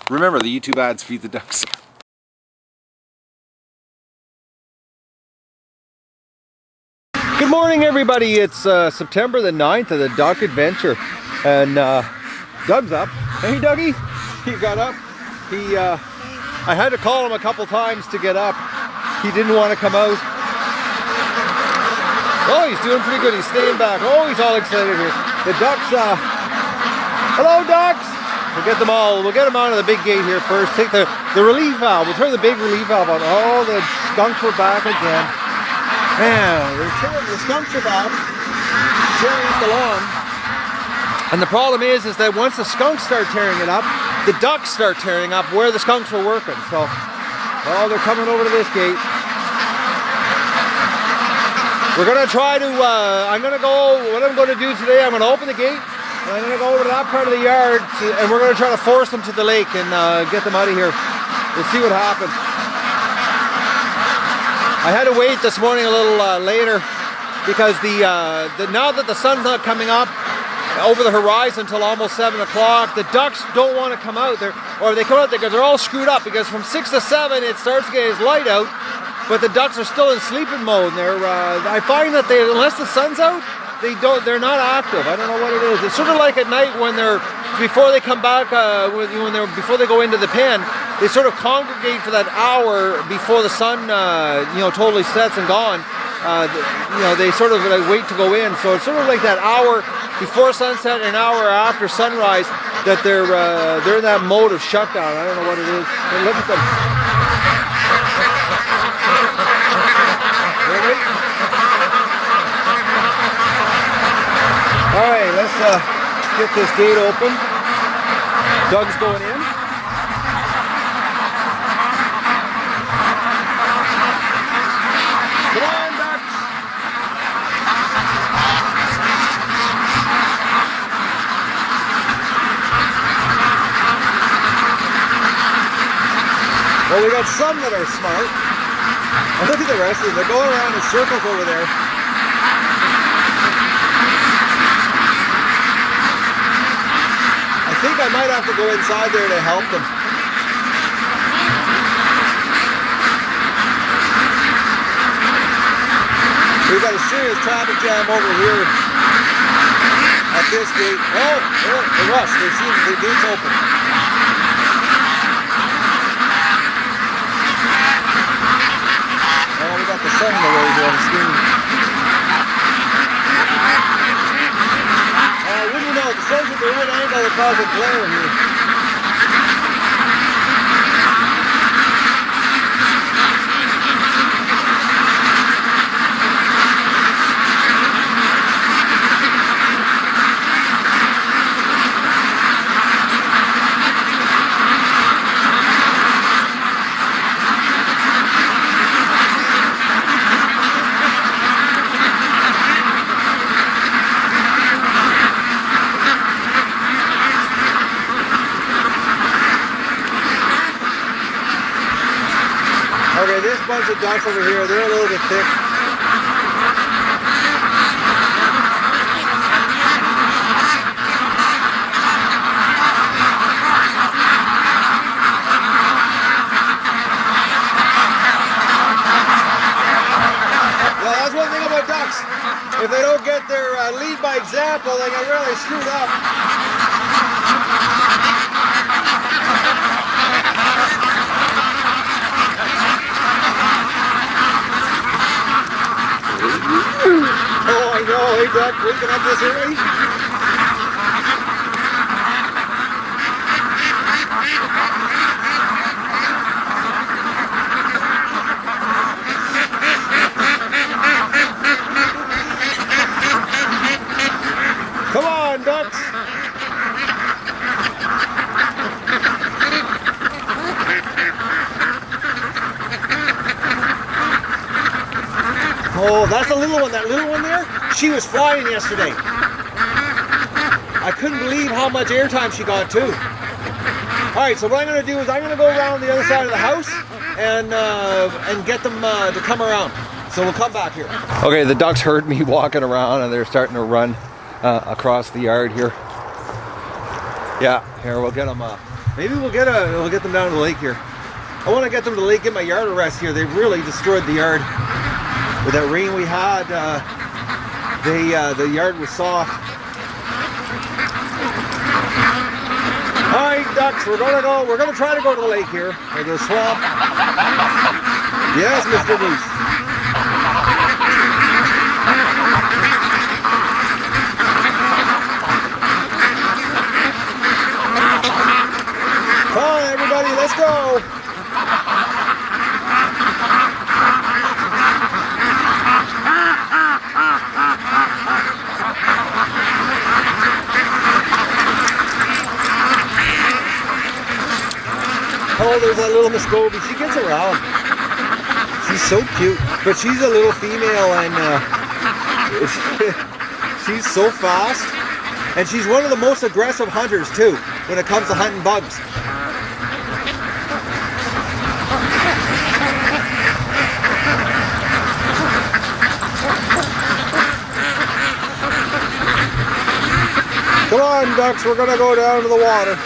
Remember, the YouTube ads feed the ducks. Good morning, everybody. It's September the 9th of the Duck Adventure, and Doug's up. Hey, Dougie, he got up. I had to call him a couple times to get up. He didn't want to come out. Oh, he's doing pretty good. He's staying back. Oh, he's all excited here. The ducks. Hello, ducks. We'll get them all. We'll get them out of the big gate here first. Take the relief valve. We'll turn the big relief valve on. Oh, the skunks were back again. Man, the skunks are back, tearing up the lawn. And the problem is that once the skunks start tearing it up, the ducks start tearing up where the skunks were working. So, well, they're coming over to this gate. We're gonna try to, what I'm gonna do today, I'm gonna open the gate, and I'm gonna go over to that part of the yard, and we're gonna try to force them to the lake and get them out of here. We'll see what happens. I had to wait this morning a little later because now that the sun's not coming up over the horizon until almost 7 o'clock, the ducks don't want to come out there, or they come out there because they're all screwed up, because from 6 to 7 it starts to get its light out, but the ducks are still in sleeping mode. And I find that unless the sun's out, they're not active. I don't know what it is. It's sort of like at night when before they come back, before they go into the pen, they sort of congregate for that hour before the sun, totally sets and gone. They sort of wait to go in. So it's sort of like that hour before sunset and an hour after sunrise that they're in that mode of shutdown. I don't know what it is. But look at them. Ready? All right, let's get this gate open. Doug's going in. Come on, ducks. Well, we got some that are smart. Look at the rest of them. They're going around in circles over there. I think I might have to go inside there to help them. We've got a serious traffic jam over here at this gate. Oh, the rush. They see the gate's open. Oh, we got the sun in the way here on the screen. Wouldn't you know, the sun's at the right angle that causes glare here. Okay, this bunch of ducks over here, they're a little bit thick. Well, that's one thing about ducks. If they don't get their lead by example, they get really screwed up. Oh, I know. Hey, Doug, waking up this early? Come on, ducks. Oh, that's a little one. That little one there, she was flying yesterday. I couldn't believe how much airtime she got too. All right, so what I'm going to do is I'm going to go around the other side of the house and get them to come around. So we'll come back here. Okay, the ducks heard me walking around and they're starting to run across the yard here. Yeah, here we'll get them. Maybe we'll get them down to the lake here. I want to get them to the lake, get my yard a rest here. They really destroyed the yard with that rain we had. The yard was soft. All right, ducks, we're gonna try to go to the lake here, or the swamp. Yes, Mr. Moose. Come on, everybody, let's go. Oh, there's that little Muscovy. She gets around. She's so cute, but she's a little female, and she's so fast, and she's one of the most aggressive hunters too when it comes to hunting bugs. Come on, ducks, we're gonna go down to the water.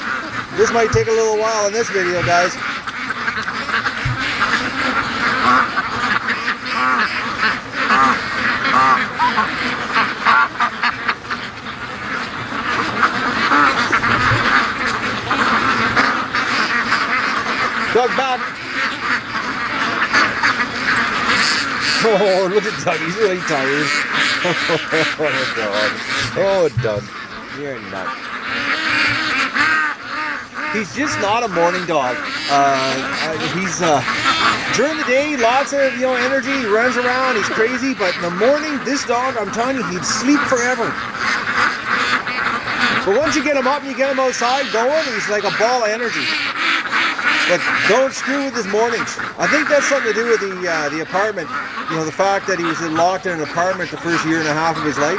This might take a little while in this video, guys. Doug back. Oh, look at Doug. He's really tired. Oh, Doug. Oh, Doug. You're nuts. He's just not a morning dog. He's during the day, lots of energy. He runs around. He's crazy. But in the morning, this dog, I'm telling you, he'd sleep forever. But once you get him up and you get him outside going, he's like a ball of energy. But don't screw with his mornings. I think that's something to do with the apartment. The fact that he was locked in an apartment the first year and a half of his life.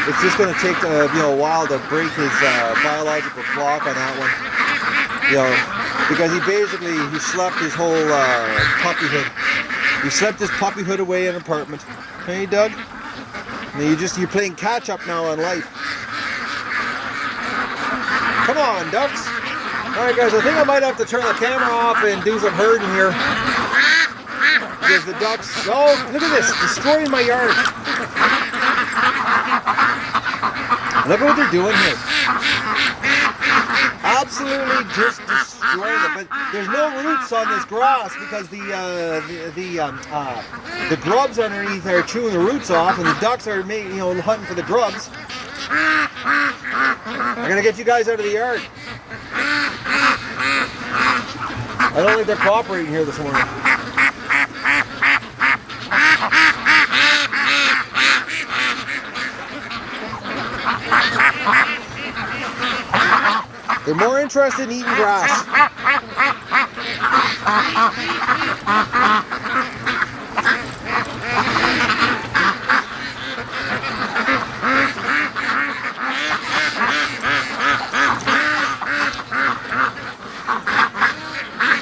It's just going to take a while to break his biological clock on that one. Because he slept his whole puppyhood. He slept his puppyhood away in an apartment. Hey, Doug? And you're playing catch up now on life. Come on, ducks. All right, guys. I think I might have to turn the camera off and do some herding here. Because the ducks. Oh, look at this! Destroying my yard. Look at what they're doing here. Absolutely just destroying it. But there's no roots on this grass because the grubs underneath are chewing the roots off, and the ducks are hunting for the grubs. I'm gonna get you guys out of the yard. I don't think they're cooperating here this morning. They're more interested in eating grass.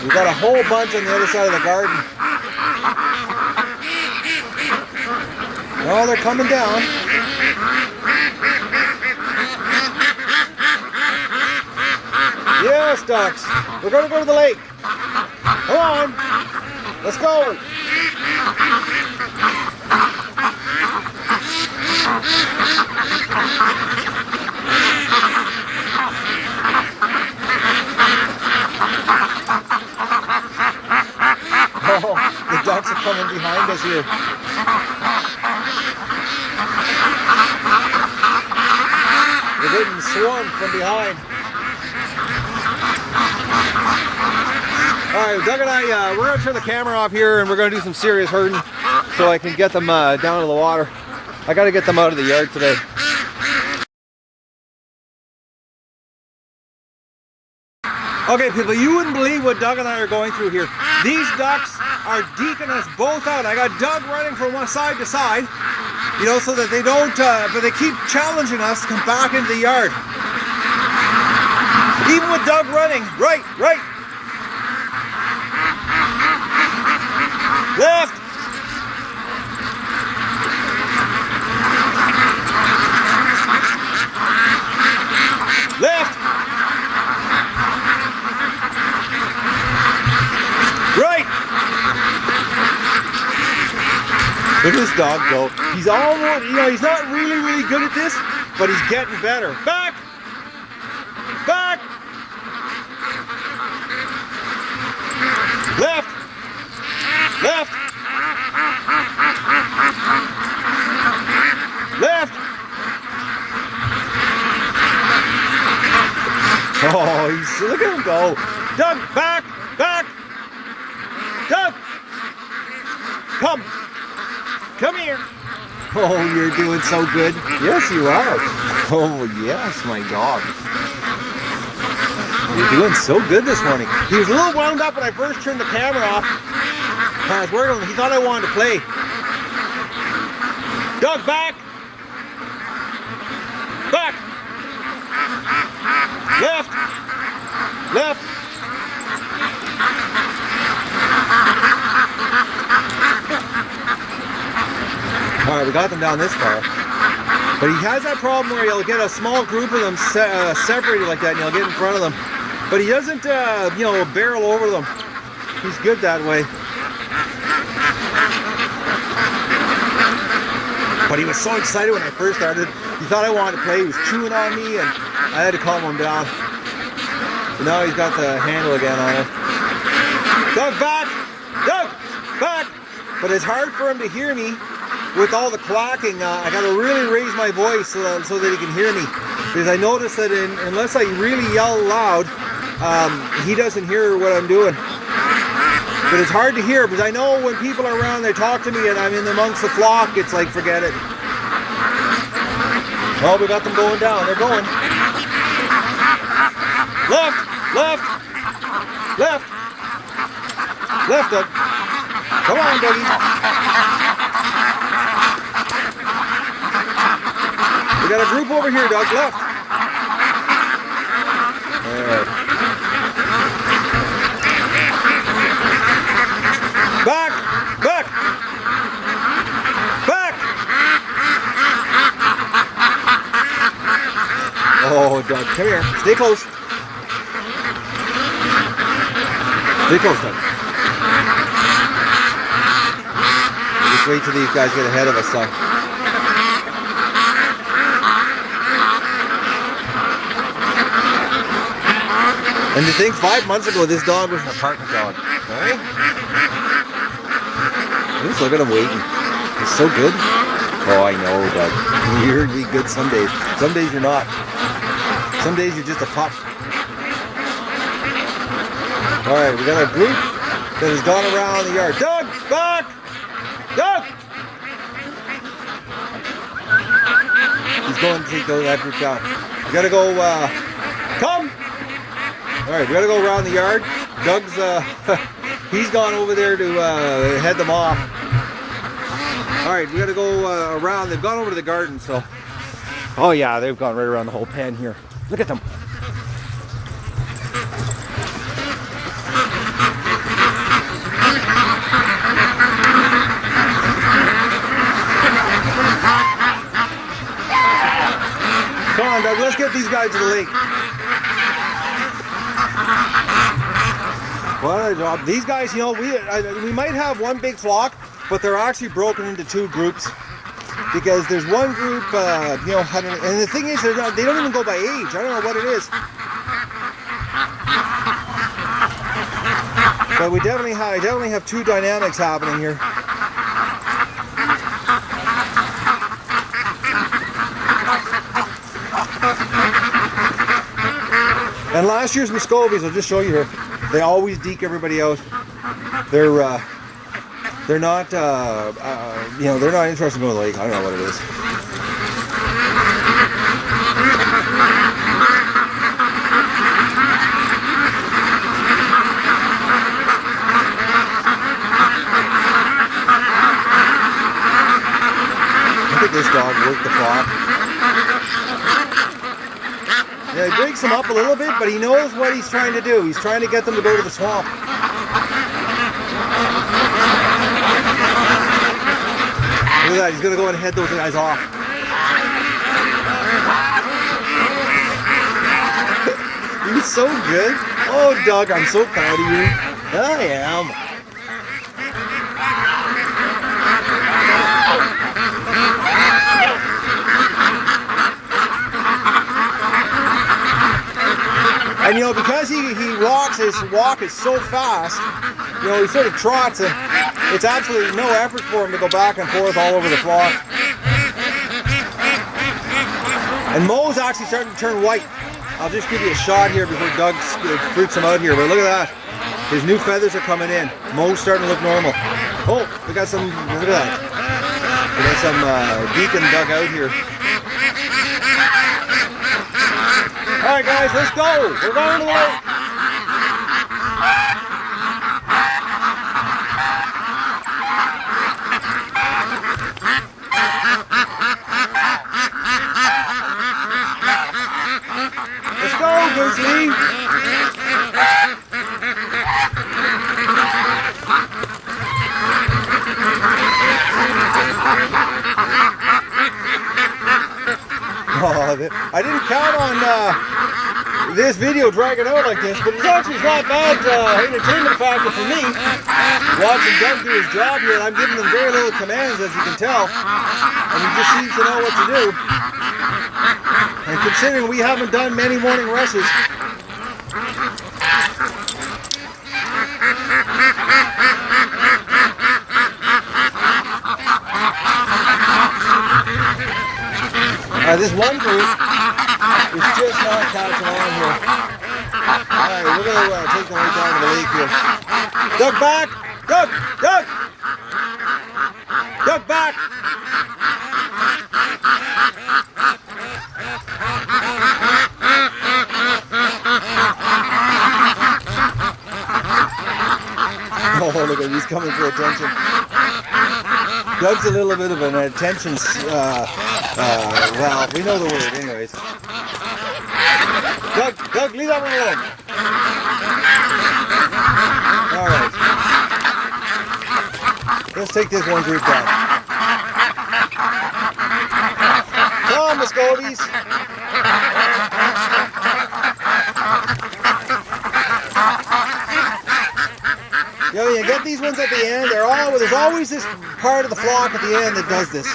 We've got a whole bunch on the other side of the garden. Oh, they're coming down. Yes, ducks. We're going to go to the lake. Come on. Let's go. Oh, the ducks are coming behind us here. They're getting swarmed from behind. All right, Doug and I, we're going to turn the camera off here and we're going to do some serious herding so I can get them down to the water. I got to get them out of the yard today. Okay, people, you wouldn't believe what Doug and I are going through here. These ducks are deking us both out. I got Doug running from one side to side, so that they don't, but they keep challenging us to come back into the yard. Even with Doug running, right. Left. Left. Look at this dog go. He's almost, you know, he's not really good at this, but he's getting better. Back! Back! Left! Left! Left! Oh, look at him go. Doug, back! Back! Doug! Come! Come here! Oh, you're doing so good. Yes, you are. Oh, yes, my dog. You're doing so good this morning. He was a little wound up when I first turned the camera off. I was working with him. He thought I wanted to play. Doug, back! Back! Left! Left! Alright, we got them down this far. But he has that problem where he'll get a small group of them separated like that and he'll get in front of them. But he doesn't, you know, barrel over them. He's good that way. But he was so excited when I first started. He thought I wanted to play. He was chewing on me and I had to calm him down. So now he's got the handle again on it. Doug, back! Doug, back! But it's hard for him to hear me with all the clacking. I got to really raise my voice so that he can hear me. Because I noticed that unless I really yell loud, he doesn't hear what I'm doing. But it's hard to hear because I know when people are around, they talk to me and I'm in amongst the flock, it's like, forget it. Well, we got them going down. They're going. Left, left, left, left, Doug. Come on, Dougie. We got a group over here, Doug. Left. There. Back! Back! Back! Oh, Doug, come here. Stay close. Stay close, Doug. Just wait till these guys get ahead of us, Doug. And to think 5 months ago this dog was an apartment dog, right? Just look at him waiting. He's so good. Oh, I know, Doug. You're really good some days. Some days you're not. Some days you're just a pup. All right, we got a group that has gone around the yard. Doug, back! Doug! He's going to take that group down. We got to go, come! All right, we got to go around the yard. Doug's, he's gone over there to head them off. All right, we got to go around. They've gone over to the garden, so. Oh yeah, they've gone right around the whole pen here. Look at them. Come on, Doug, let's get these guys to the lake. Well, these guys, you know, we might have one big flock, but they're actually broken into two groups because there's one group, you know, and the thing is, they don't even go by age. I don't know what it is, but I definitely have two dynamics happening here. And last year's Muscovies, I'll just show you here. They always deke everybody out. They're not, you know, they're not interested in going to the lake. I don't know what it is. I think this dog worked the flock. Yeah, he breaks them up a little bit, but he knows what he's trying to do. He's trying to get them to go to the swamp. Look at that, he's going to go and head those guys off. He's so good. Oh, Doug, I'm so proud of you. I am. And you know, because he walks, his walk is so fast, you know, he sort of trots, and it's absolutely no effort for him to go back and forth all over the flock. And Mo's actually starting to turn white. I'll just give you a shot here before Doug freaks him out here, but look at that. His new feathers are coming in. Mo's starting to look normal. Oh, we got some, look at that. We got some deacon Doug out here. All right, guys, let's go. We're going to the lake. Let's go, Grizzly. Oh, I didn't count on this video dragging out like this, but it's actually not bad entertainment factor for me. Watching Doug do his job here, I'm giving him very little commands, as you can tell, and he just seems to know what to do. And considering we haven't done many morning rushes, this one group is just not catching on here. Alright, we're going to take them right down to the lake here. Doug back! Doug! Doug! Doug back! Oh, look at him, he's coming for attention. Doug's a little bit of an attention, well, we know the word anyways. Doug, leave that one alone. Alright. Let's take this one group down. Come on, Muscovies. You know, you get these ones at the end, there's always this part of the flock at the end that does this.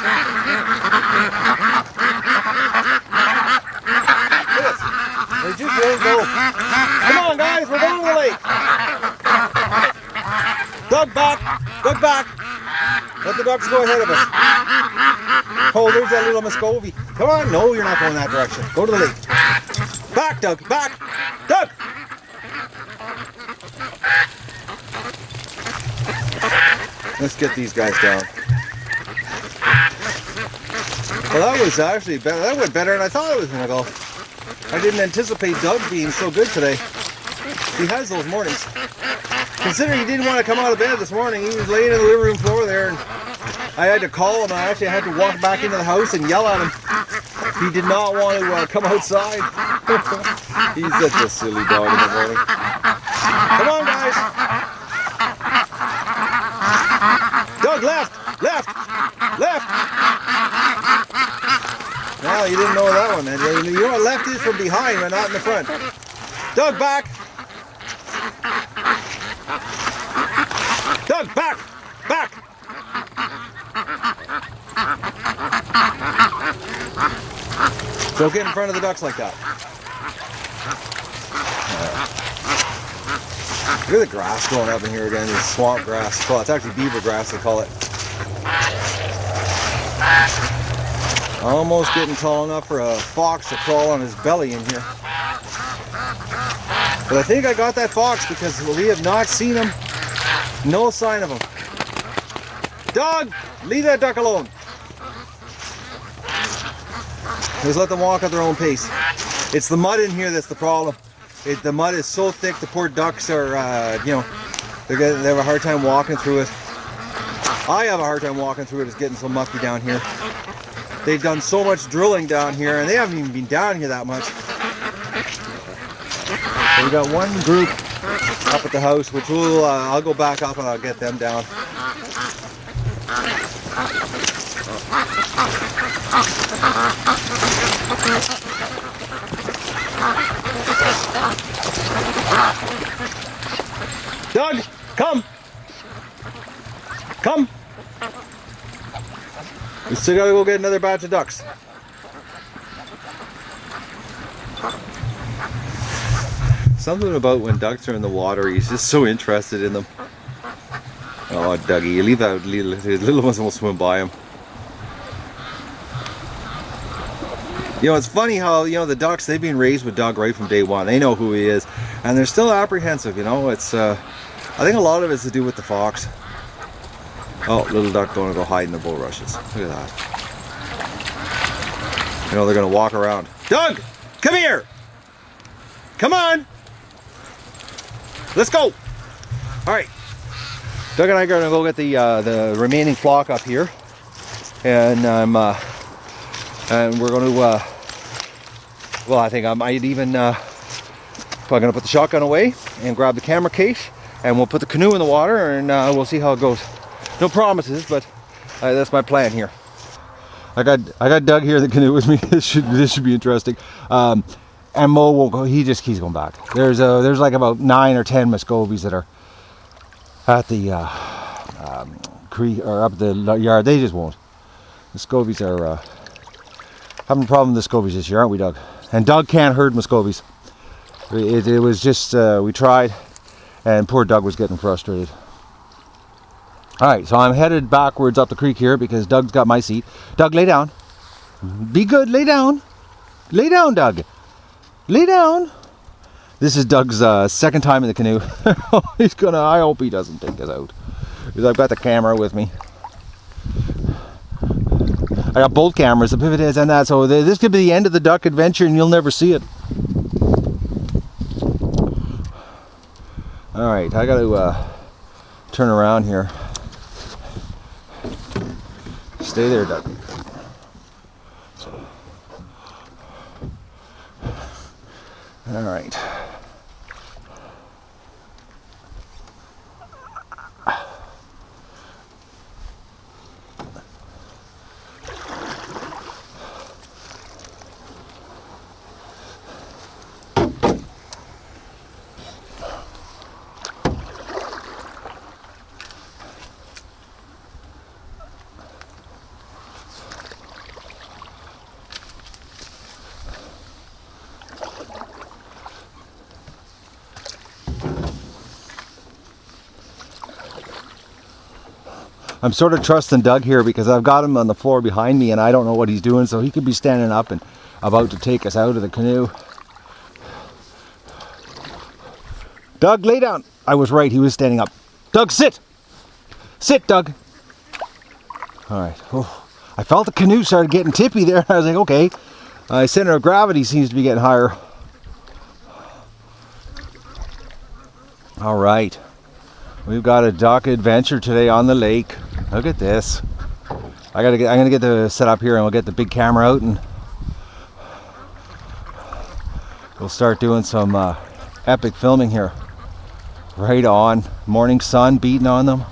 They just won't go. Come on, guys, we're going to the lake. Doug back. Doug back. Let the ducks go ahead of us. Oh, there's that little Muscovy. Come on. No, you're not going that direction. Go to the lake. Back, Doug. Back. Doug. Let's get these guys down. Well, that was actually better. That went better than I thought it was going to go. I didn't anticipate Doug being so good today. He has those mornings. Considering he didn't want to come out of bed this morning, he was laying in the living room floor there, and I had to call him. I actually had to walk back into the house and yell at him. He did not want to come outside. He's such a silly dog in the morning. Come on, guys. Doug, left, left, left. No, you didn't know that one, man. You know what left is from behind, but not in the front. Doug, back. Doug, back, back. Don't get in front of the ducks like that. Look at the grass growing up in here again, this swamp grass. Well, it's actually beaver grass, they call it. Almost getting tall enough for a fox to crawl on his belly in here. But I think I got that fox because we have not seen him. No sign of him. Doug, leave that duck alone. Just let them walk at their own pace. It's the mud in here that's the problem. The mud is so thick, the poor ducks are, you know, they have a hard time walking through it. I have a hard time walking through it. It's getting so mucky down here. They've done so much drilling down here, and they haven't even been down here that much. So we got one group up at the house, which we'll, I'll go back up and I'll get them down. Doug, come! Come! We still gotta go get another batch of ducks. something about when ducks are in the water, he's just so interested in them. Oh, Dougie, you leave that, the little ones will swim by him. You know, it's funny how, you know, the ducks, they've been raised with Doug right from day one. They know who he is, and they're still apprehensive, you know. It's, I think a lot of it's to do with the fox. Oh, little duck going to go hide in the bulrushes. Look at that. You know, they're going to walk around. Doug, come here! Come on! Let's go! Alright. Doug and I are going to go get the remaining flock up here. And and we're going to, well, I think I might even, probably going to put the shotgun away and grab the camera case, and we'll put the canoe in the water, and we'll see how it goes. No promises, but that's my plan here. I got Doug here in the canoe with me. This should be interesting. And Mo won't go. He just keeps going back. There's like about 9 or 10 Muscovies that are at the creek or up the yard. They just won't. The Muscovies are having a problem with the Muscovies this year, aren't we, Doug? And Doug can't herd Muscovies. It was just we tried, and poor Doug was getting frustrated. Alright, so I'm headed backwards up the creek here because Doug's got my seat. Doug, lay down. Be good, lay down. Lay down, Doug. Lay down. This is Doug's second time in the canoe. I hope he doesn't take us out. Because I've got the camera with me. I got both cameras, the pivot is and that, so this could be the end of the duck adventure and you'll never see it. Alright, I got to turn around here. Stay there, Doug. All right. I'm sort of trusting Doug here because I've got him on the floor behind me and I don't know what he's doing, so he could be standing up and about to take us out of the canoe. Doug, lay down. I was right, he was standing up. Doug, sit! Sit, Doug! Alright. Oh, I felt the canoe started getting tippy there. I was like, okay. Center of gravity seems to be getting higher. Alright. We've got a duck adventure today on the lake. Look at this. I'm gonna get the set up here and we'll get the big camera out and we'll start doing some epic filming here. Right on. Morning sun beating on them.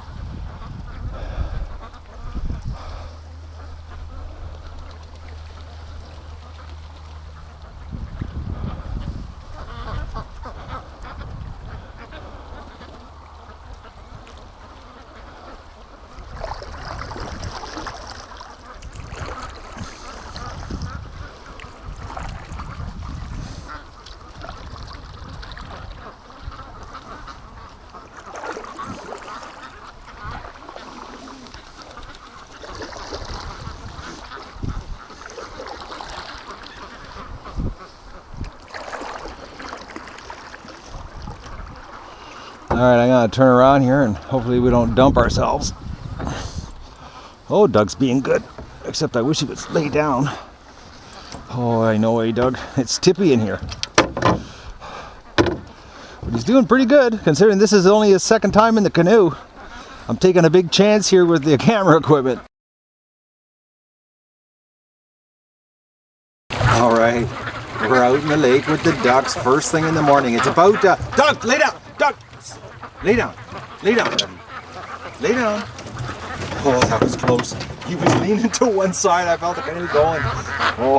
Alright, I'm going to turn around here and hopefully we don't dump ourselves. Oh, Doug's being good. Except I wish he would lay down. Oh, I know way, Doug. It's tippy in here. But he's doing pretty good, considering this is only his second time in the canoe. I'm taking a big chance here with the camera equipment. Alright, we're out in the lake with the ducks first thing in the morning. It's about... Doug, lay down! Doug! Lay down. Lay down, buddy. Lay down. Oh, that was close. He was leaning to one side. I felt the canoe going. Oh.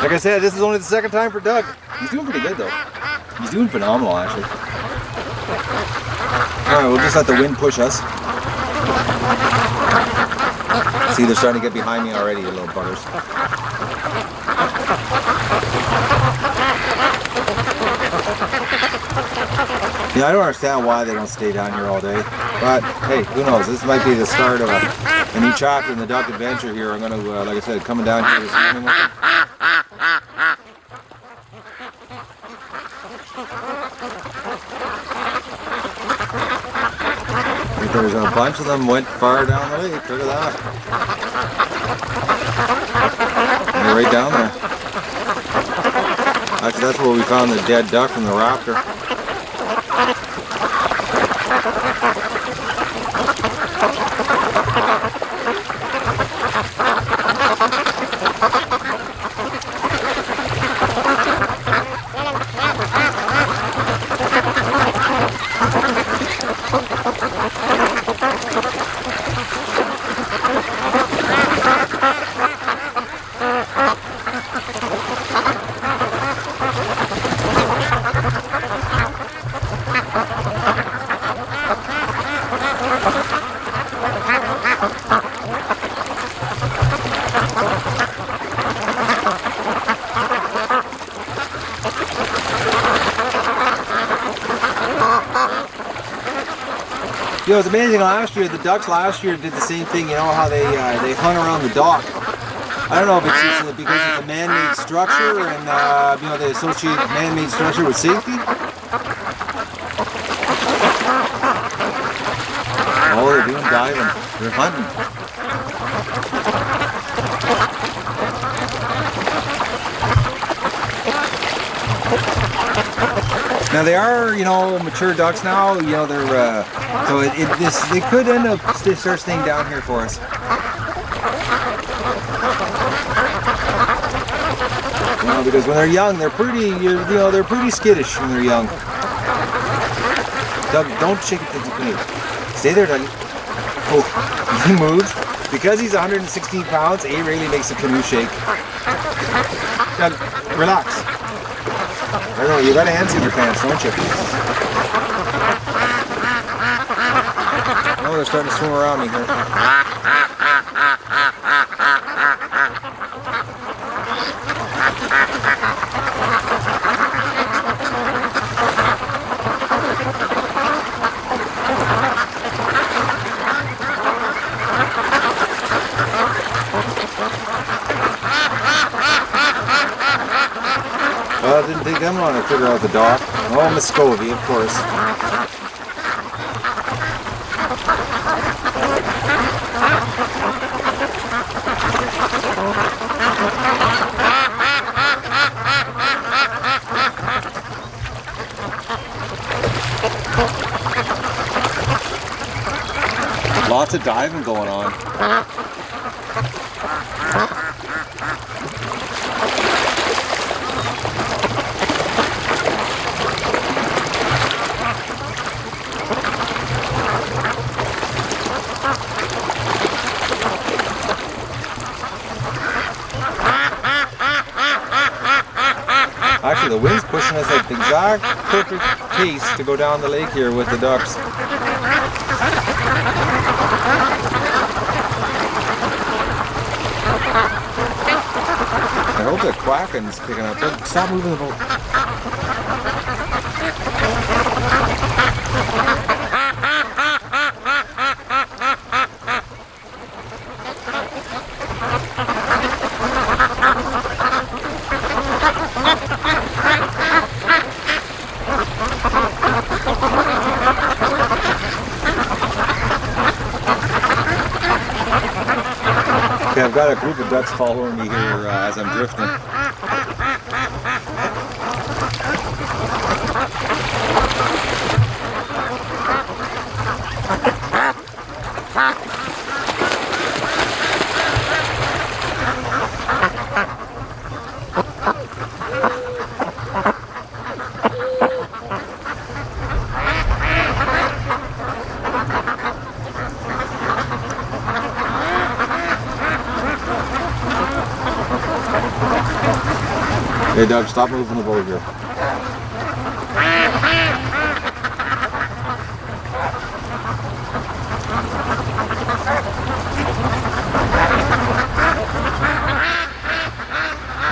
Like I said, this is only the second time for Doug. He's doing pretty good, though. He's doing phenomenal, actually. Alright, we'll just let the wind push us. See, they're starting to get behind me already, you little buggers. Yeah, I don't understand why they don't stay down here all day. But hey, who knows? This might be the start of a new chapter in the duck adventure here. I'm going to, like I said, coming down here this morning with them. There's a bunch of them went far down the lake. Look at that. They're right down there. Actually, that's where we found the dead duck from the raptor. You know, it's amazing. Last year, the ducks last year did the same thing. You know how they hung around the dock. I don't know if it's just because it's a man-made structure, and you know, they associate man-made structure with safety. Oh, they're doing diving. They're hunting. Now they are, you know, mature ducks now. You know, they're so they could end up start staying down here for us. You know, because when they're young, they're pretty, you know, they're pretty skittish when they're young. Doug, don't shake it to the canoe. Stay there, Doug. Oh, he moves. Because he's 116 pounds, A really makes the canoe shake. Doug, relax. I don't know, you got hands in your pants, don't you? Oh, they're starting to swim around me here. Well, it didn't take them long to figure out the dock. Oh, Muscovy, of course. Lots of diving going on. Actually, the wind's pushing us at the exact perfect pace to go down the lake here with the ducks. I hope that quacking's picking up. Stop moving the boat. Okay, I've got a group of ducks following me here as I'm drifting. Hey Doug, stop moving the boat here.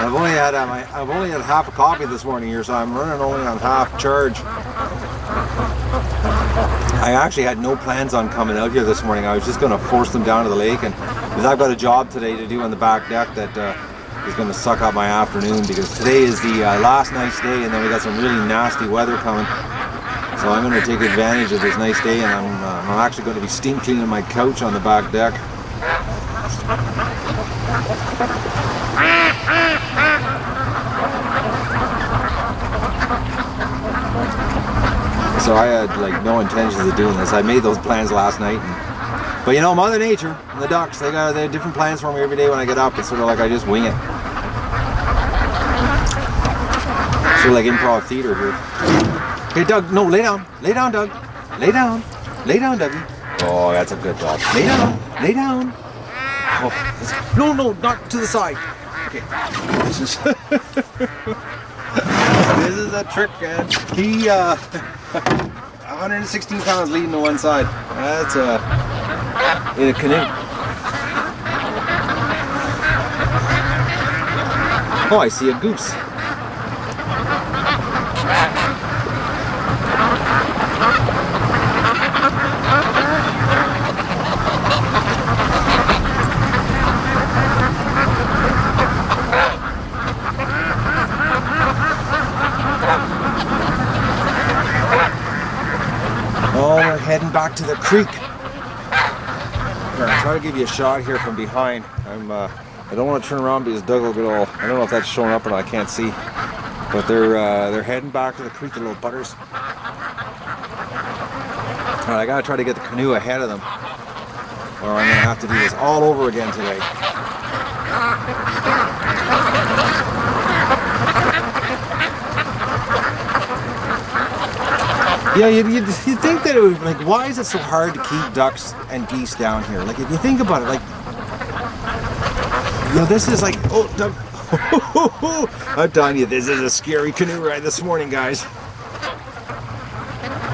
I've only had half a coffee this morning here, so I'm running only on half charge. I actually had no plans on coming out here this morning. I was just going to force them down to the lake, and because I've got a job today to do on the back deck that is going to suck up my afternoon, because today is the last nice day, and then we got some really nasty weather coming. So I'm going to take advantage of this nice day, and I'm actually going to be steam cleaning my couch on the back deck. So I had like no intentions of doing this. I made those plans last night, but you know, Mother Nature and the ducks, they have different plans for me every day when I get up. It's sort of like I just wing it. Sort of like improv theater here. Hey Doug, no, lay down, Doug, lay down, Dougie. Oh, that's a good dog. Lay down. Oh, no, not to the side. Okay, this is this is a trick, man. He 116 pounds leading to one side. That's in a canoe. Oh, I see a goose. Oh, we're heading back to the creek. I'll try to give you a shot here from behind. I don't want to turn around because Doug will get all. I don't know if that's showing up or not. I can't see. But they're heading back to the creek, the little butters. All right, I gotta try to get the canoe ahead of them, or I'm gonna have to do this all over again today. Yeah, you'd think that it would, like, why is it so hard to keep ducks and geese down here? Like, if you think about it, like, you know, this is like, oh, Doug, I'm telling you, this is a scary canoe ride this morning, guys.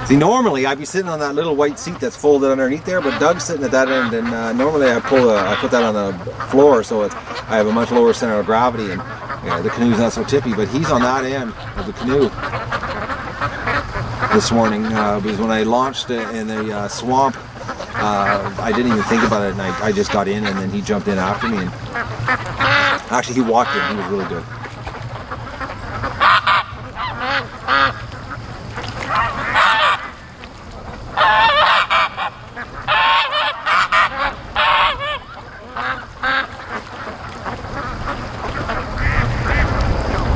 See, normally I'd be sitting on that little white seat that's folded underneath there, but Doug's sitting at that end, and normally I put that on the floor, so I have a much lower center of gravity, and yeah, the canoe's not so tippy, but he's on that end of the canoe this morning, because when I launched in the swamp, I didn't even think about it, and I just got in, and then he jumped in after me, and actually he walked in. He was really good.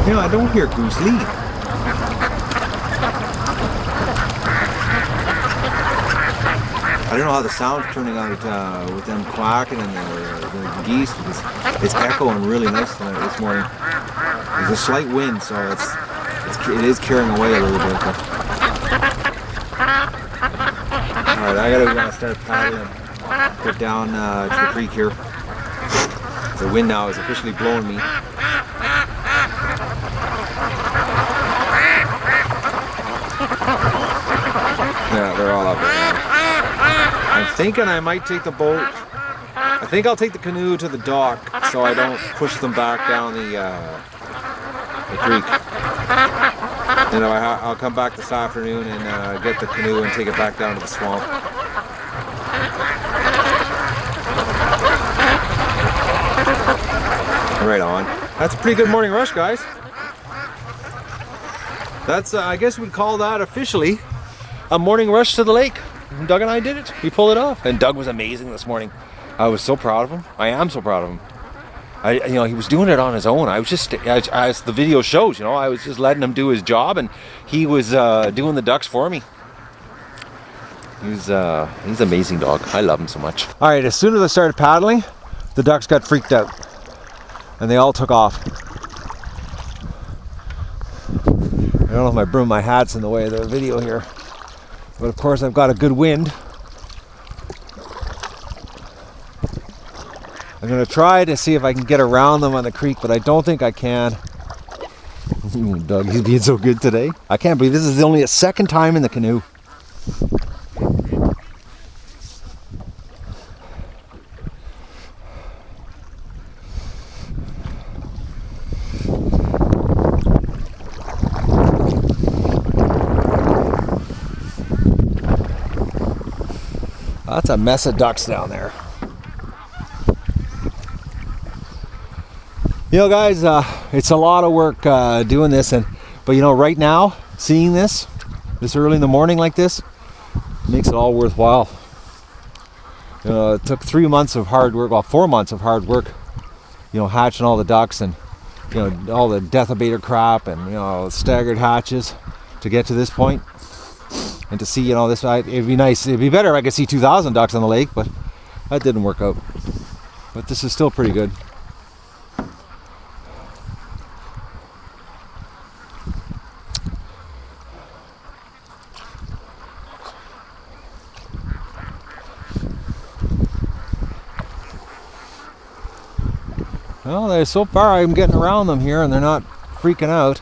You know, I don't hear goose leave. I don't know how the sound's turning out with them quacking and the geese, because it's echoing really nice this morning. There's a slight wind, so it is carrying away a little bit. But... Alright, I gotta start paddling and get down to the creek here. The wind now is officially blowing me. Yeah, they're all up there now. I'm thinking I might take the boat. I think I'll take the canoe to the dock so I don't push them back down the creek. You know, I'll come back this afternoon and get the canoe and take it back down to the swamp. Right on. That's a pretty good morning rush, guys. That's, I guess we'd call that officially a morning rush to the lake. Doug and I did it. We pulled it off. And Doug was amazing this morning. I was so proud of him. I am so proud of him. You know, he was doing it on his own. I was just, as the video shows, you know, I was just letting him do his job, and he was doing the ducks for me. He's an amazing dog. I love him so much. All right, as soon as I started paddling, the ducks got freaked out, and they all took off. I don't know if my hat's in the way of the video here, but of course I've got a good wind. I'm going to try to see if I can get around them on the creek, but I don't think I can. Doug, he's being so good today. I can't believe this is only a second time in the canoe. That's a mess of ducks down there. You know, guys, it's a lot of work doing this, but you know, right now, seeing this early in the morning like this, makes it all worthwhile. You know, it took 3 months of hard work, well, 4 months of hard work, you know, hatching all the ducks and, you know, all the death abater crap and, you know, staggered hatches to get to this point. And to see, you know, this, it'd be nice, it'd be better if I could see 2,000 ducks on the lake, but that didn't work out. But this is still pretty good. Well, so far I'm getting around them here and they're not freaking out.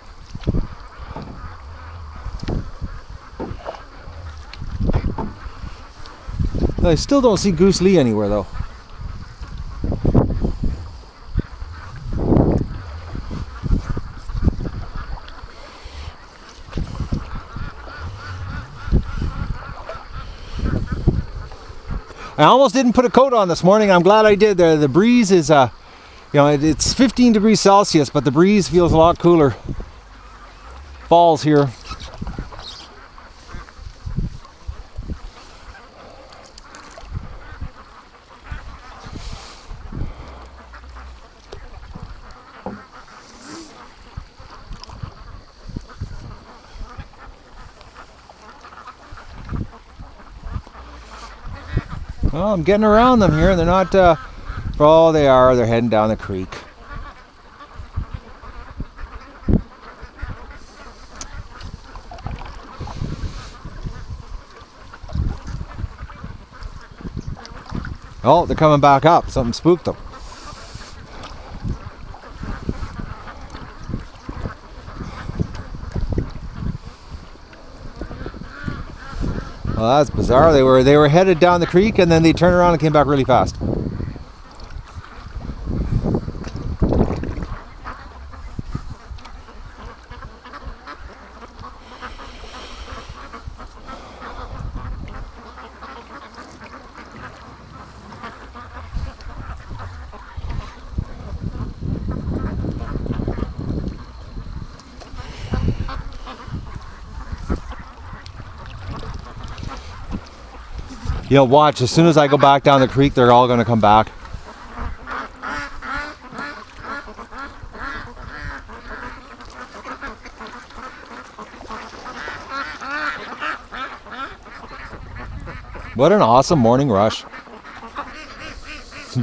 I still don't see Goose Lee anywhere though. I almost didn't put a coat on this morning. I'm glad I did. The breeze is, you know, it's 15 degrees Celsius, but the breeze feels a lot cooler. Falls here. Well, I'm getting around them here. They're not, oh, they are. They're heading down the creek. Oh, they're coming back up. Something spooked them. Well, that's bizarre. They were headed down the creek and then they turned around and came back really fast. You know, watch, as soon as I go back down the creek, they're all going to come back. What an awesome morning rush.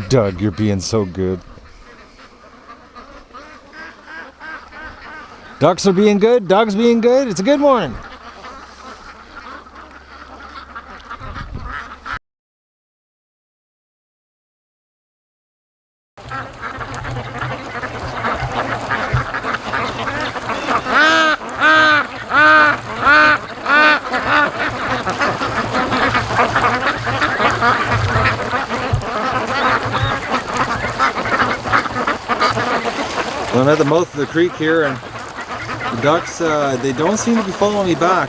Doug, you're being so good. Ducks are being good, Doug's being good. It's a good morning. I'm at the mouth of the creek here, and the ducks, they don't seem to be following me back.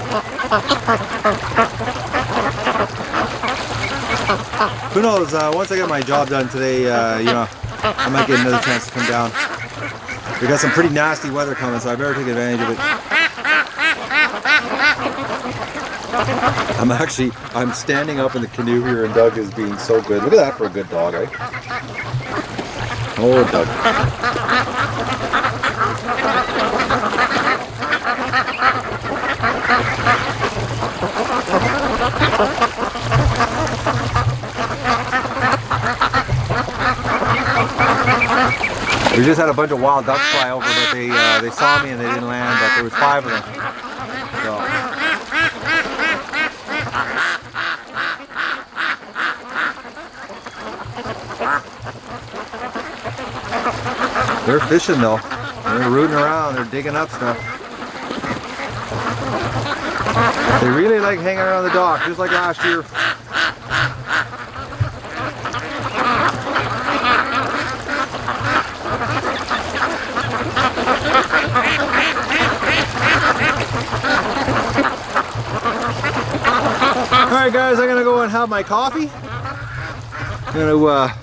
Who knows, once I get my job done today, you know, I might get another chance to come down. We got some pretty nasty weather coming, so I better take advantage of it. I'm standing up in the canoe here, and Doug is being so good. Look at that for a good dog, eh? Oh, Doug. We just had a bunch of wild ducks fly over, but they saw me and they didn't land, but there was 5 of them. So. They're fishing though. They're rooting around, they're digging up stuff. They really like hanging around the dock, just like last year. Alright guys, I'm gonna go and have my coffee. I'm gonna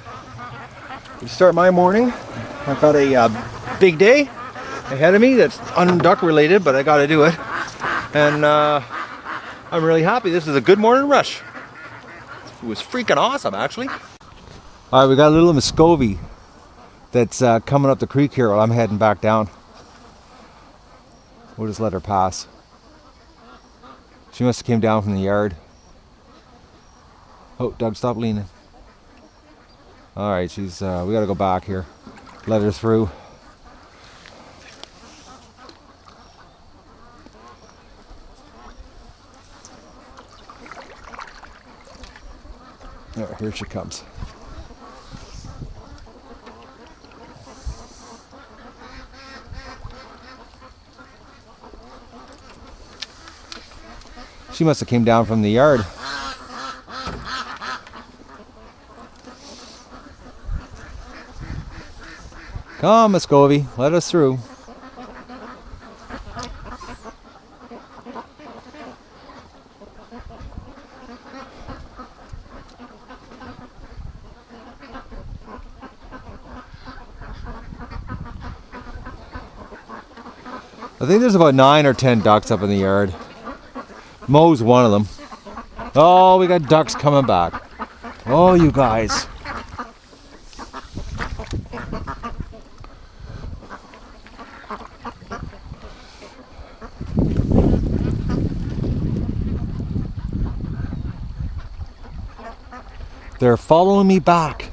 start my morning. I've got a big day ahead of me that's unduck related, but I got to do it. And I'm really happy. This is a good morning rush. It was freaking awesome, actually. All right, we got a little Muscovy that's coming up the creek here while I'm heading back down. We'll just let her pass. She must have came down from the yard. Oh, Doug, stop leaning. All right, she's. We got to go back here. Let her through. Oh, here she comes. She must have came down from the yard. Come on, Muscovy, let us through. I think there's about 9 or 10 ducks up in the yard. Mo's one of them. Oh, we got ducks coming back. Oh, you guys. They're following me back.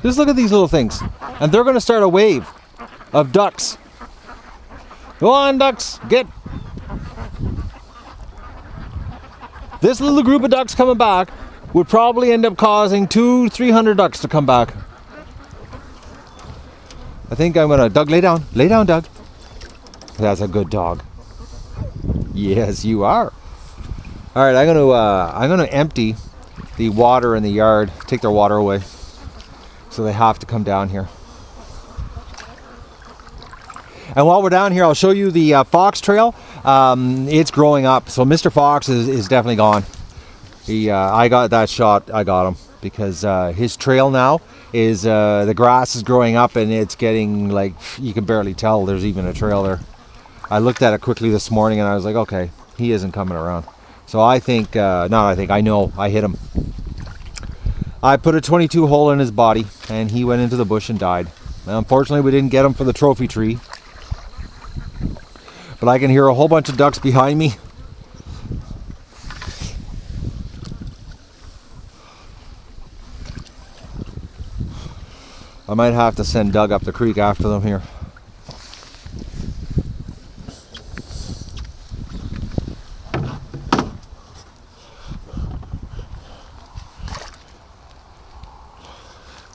Just look at these little things. And they're going to start a wave of ducks. Go on, ducks, get. This little group of ducks coming back would probably end up causing 200-300 ducks to come back. I think I'm gonna, Doug, lay down, Doug. That's a good dog. Yes, you are. All right, I'm gonna empty the water in the yard, take their water away, so they have to come down here. And while we're down here, I'll show you the fox trail. It's growing up, so Mr. Fox is definitely gone. I got that shot. I got him because his trail now is the grass is growing up and it's getting like you can barely tell there's even a trail there. I looked at it quickly this morning and I was like, okay, he isn't coming around. So I think, I know I hit him. I put a 22 hole in his body and he went into the bush and died. Now, unfortunately, we didn't get him for the trophy tree. But I can hear a whole bunch of ducks behind me. I might have to send Doug up the creek after them here.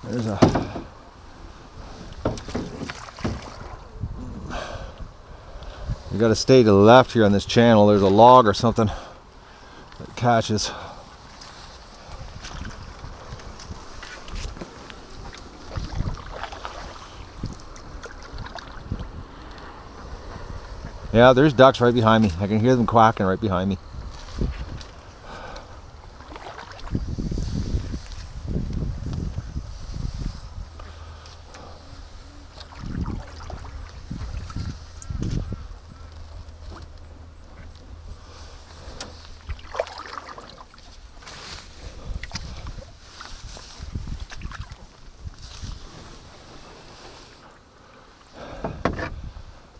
There's a... You got to stay to the left here on this channel. There's a log or something that catches. Yeah, there's ducks right behind me. I can hear them quacking right behind me.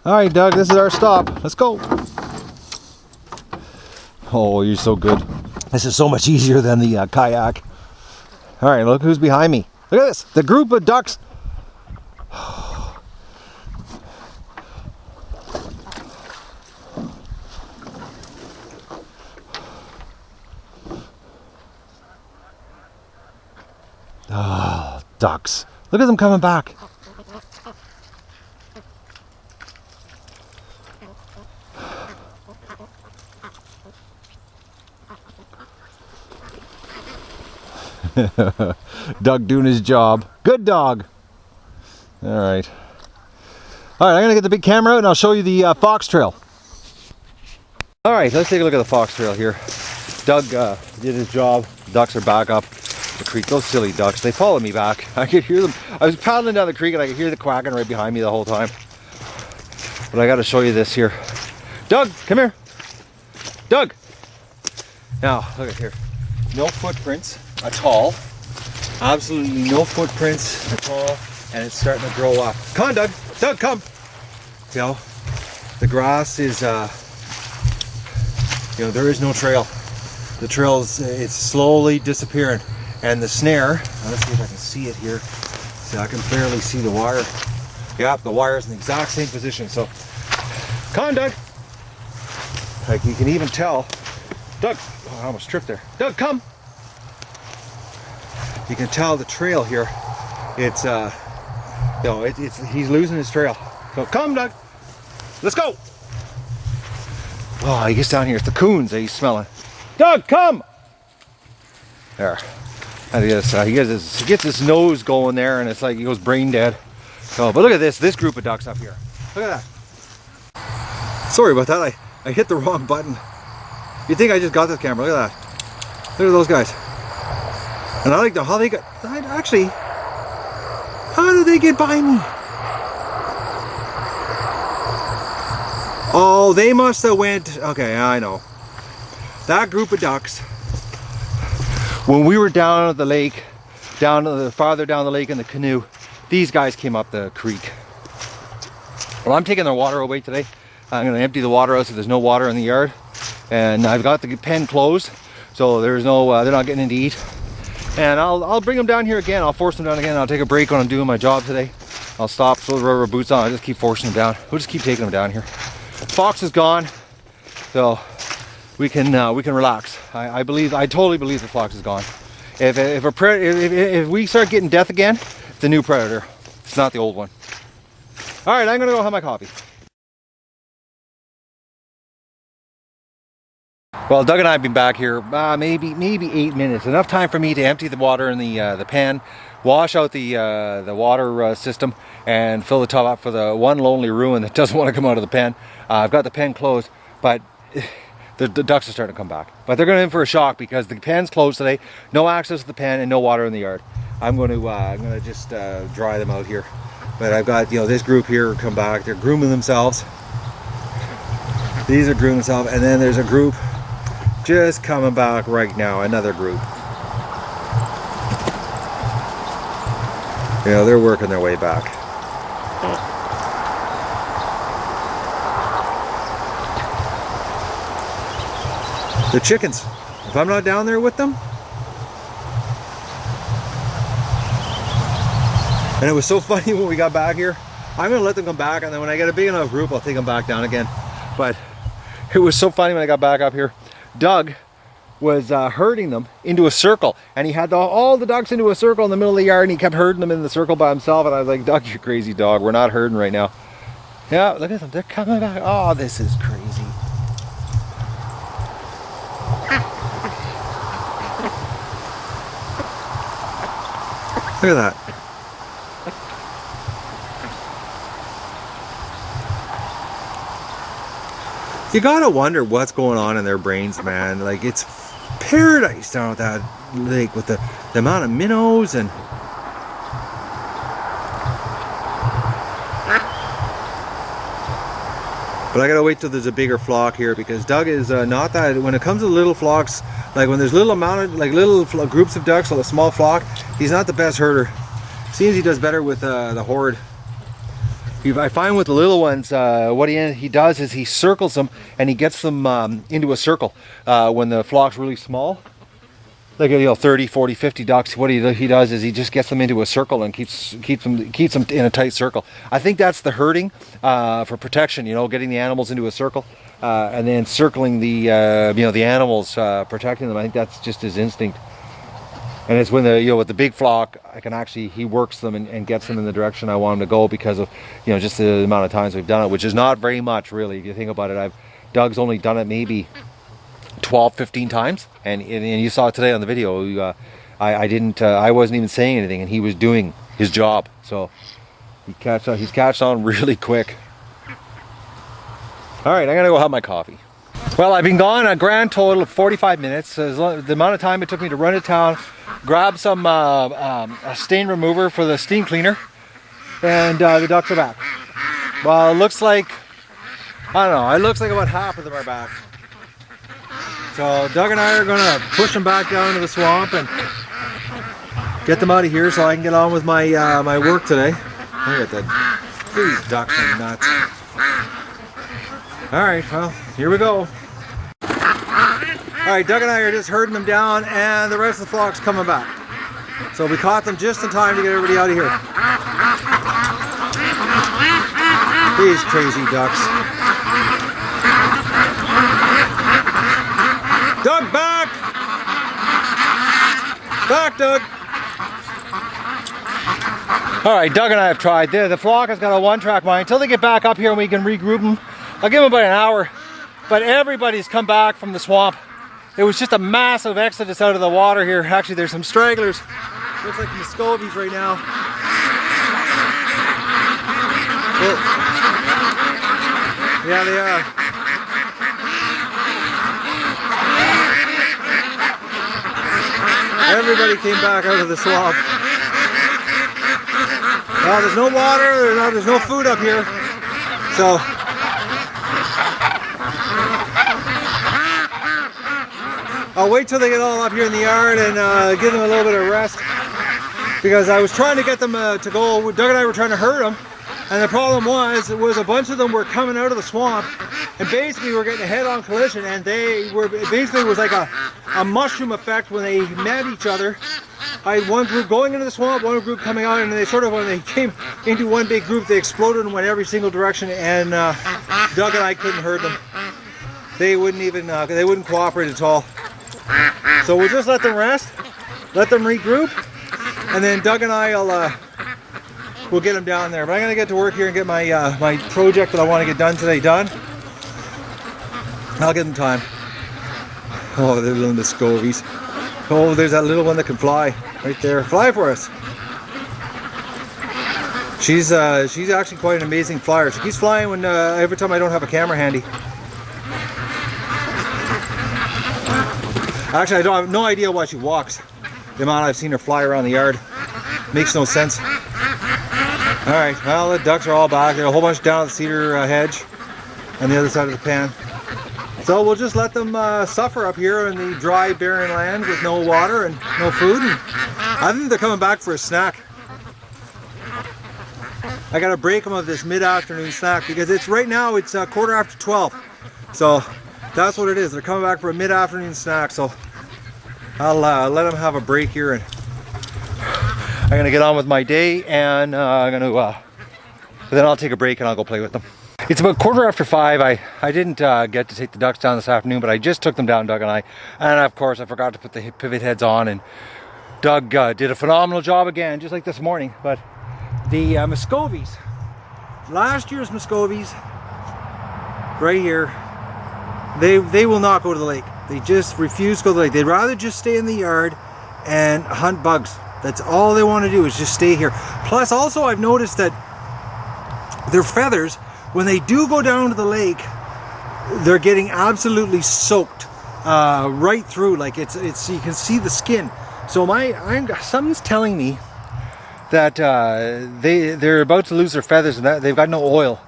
All right, Doug, this is our stop. Let's go. Oh, you're so good. This is so much easier than the kayak. All right, look who's behind me. Look at this, the group of ducks. Oh, ducks. Look at them coming back. Doug doing his job. Good dog. All right. All right, I'm gonna get the big camera out and I'll show you the fox trail. All right, let's take a look at the fox trail here. Doug did his job. Ducks are back up the creek. Those silly ducks, they follow me back. I could hear them. I was paddling down the creek and I could hear the quacking right behind me the whole time. But I gotta show you this here. Doug, come here. Doug. Now, look at here. No footprints at all. Absolutely no footprints at all. And it's starting to grow up. Come on, Doug. Doug, come. You know, the grass is, you know, there is no trail. The trail's, it's slowly disappearing. And the snare, let's see if I can see it here. See, I can barely see the wire. Yeah, the wire's in the exact same position. So, come on, Doug. Like you can even tell. Doug, oh, I almost tripped there. Doug, come. You can tell the trail here. It's, you know, he's losing his trail. So come, Doug. Let's go. Oh, he gets down here. It's the coons that he's smelling. Doug, come. There. And he gets his nose going there, and it's like he goes brain dead. So, but look at this group of ducks up here. Look at that. Sorry about that. I hit the wrong button. You think I just got this camera? Look at that. Look at those guys. And I like how they got. Actually, how did they get by me? Oh, they must have went. Okay, I know. That group of ducks. When we were down at the lake, farther down the lake in the canoe, these guys came up the creek. Well, I'm taking their water away today. I'm going to empty the water out so there's no water in the yard. And I've got the pen closed, so there's no, they're not getting in to eat. And I'll bring them down here again. I'll force them down again. I'll take a break when I'm doing my job today. I'll stop, throw the rubber boots on. I'll just keep forcing them down. We'll just keep taking them down here. Fox is gone, so we can relax. I totally believe the fox is gone. If we start getting death again, it's a new predator. It's not the old one. All right, I'm gonna go have my coffee. Well, Doug and I have been back here maybe 8 minutes. Enough time for me to empty the water in the pan, wash out the water system, and fill the tub up for the one lonely ruin that doesn't want to come out of the pen. I've got the pen closed, but the ducks are starting to come back. But they're going in for a shock because the pen's closed today. No access to the pen and no water in the yard. I'm going to just dry them out here. But I've got, you know, this group here come back. They're grooming themselves. These are grooming themselves, and then there's a group just coming back right now. Another group. You know, they're working their way back. The chickens. If I'm not down there with them. And it was so funny when we got back here. I'm gonna let them come back, and then when I get a big enough group, I'll take them back down again. But it was so funny when I got back up here. Doug was herding them into a circle, and he had all the ducks into a circle in the middle of the yard, and he kept herding them in the circle by himself. And I was like, Doug, you crazy dog. We're not herding right now. Yeah, look at them. They're coming back. Oh, this is crazy. Look at that. You gotta wonder what's going on in their brains, man. Like, it's paradise down at that lake with the amount of minnows and... But I gotta wait till there's a bigger flock here, because Doug is not that... When it comes to little flocks, like when there's little amount of, like little groups of ducks, or a small flock, he's not the best herder. Seems he does better with the horde. I find with the little ones, what he does is he circles them, and he gets them into a circle. When the flock's really small, like, you know, 30, 40, 50 ducks, what he does is he just gets them into a circle and keeps them in a tight circle. I think that's the herding for protection, you know, getting the animals into a circle, and then circling the you know, the animals, protecting them. I think that's just his instinct. And it's when with the big flock, he works them and gets them in the direction I want them to go, because of, you know, just the amount of times we've done it, which is not very much, really. If you think about it, Doug's only done it maybe 12, 15 times, and you saw it today on the video. I wasn't even saying anything, and he was doing his job. So he's catched on really quick. All right, I'm gonna go have my coffee. Well, I've been gone a grand total of 45 minutes. The amount of time it took me to run to town, grab some a stain remover for the steam cleaner, and the ducks are back. Well, it looks like, I don't know, it looks like about half of them are back. So Doug and I are gonna push them back down to the swamp and get them out of here so I can get on with my my work today. Look at that. These ducks are nuts. Alright, well, here we go. Alright, Doug and I are just herding them down, and the rest of the flock's coming back. So we caught them just in time to get everybody out of here. These crazy ducks. Doug, back! Back, Doug! Alright, Doug and I have tried. The flock has got a one-track mind. Until they get back up here and we can regroup them, I'll give them about an hour. But everybody's come back from the swamp. It was just a massive exodus out of the water here. Actually, there's some stragglers. Looks like Muscovies right now. Well, yeah, they are. Everybody came back out of the swamp. Well, there's no water, there's no food up here. So I'll wait till they get all up here in the yard and give them a little bit of rest, because I was trying to get them to go. Doug and I were trying to herd them, and the problem was a bunch of them were coming out of the swamp, and basically we're getting a head-on collision, and they were basically, it was like a mushroom effect when they met each other. I had one group going into the swamp, one group coming out, and they sort of, when they came into one big group, they exploded and went every single direction, and Doug and I couldn't herd them. They wouldn't even, they wouldn't cooperate at all. So we'll just let them rest, let them regroup, and then Doug and I we'll get them down there. But I'm gonna get to work here and get my my project that I want to get done today done. I'll give them time. Oh, they're little Muscovies. Oh, there's that little one that can fly right there. Fly for us. She's actually quite an amazing flyer. She keeps flying when every time I don't have a camera handy. Actually, I have no idea why she walks. The amount I've seen her fly around the yard makes no sense. All right, well, the ducks are all back. There's a whole bunch down at the cedar hedge on the other side of the pan. So we'll just let them suffer up here in the dry, barren land with no water and no food. And I think they're coming back for a snack. I gotta break them of this mid-afternoon snack because it's right now it's 12:15. So that's what it is. They're coming back for a mid-afternoon snack. So I'll let them have a break here, and I'm gonna get on with my day, and then I'll take a break and I'll go play with them. It's about 5:15. I didn't get to take the ducks down this afternoon, but I just took them down, Doug and I. And of course I forgot to put the pivot heads on, and Doug did a phenomenal job again, just like this morning. But the Muscovies, last year's Muscovies, right here, they will not go to the lake. They just refuse to go to the lake. They'd rather just stay in the yard and hunt bugs. That's all they want to do, is just stay here. Plus also I've noticed that their feathers, when they do go down to the lake, they're getting absolutely soaked right through. Like it's you can see the skin. So something's telling me that they're about to lose their feathers, and that they've got no oil,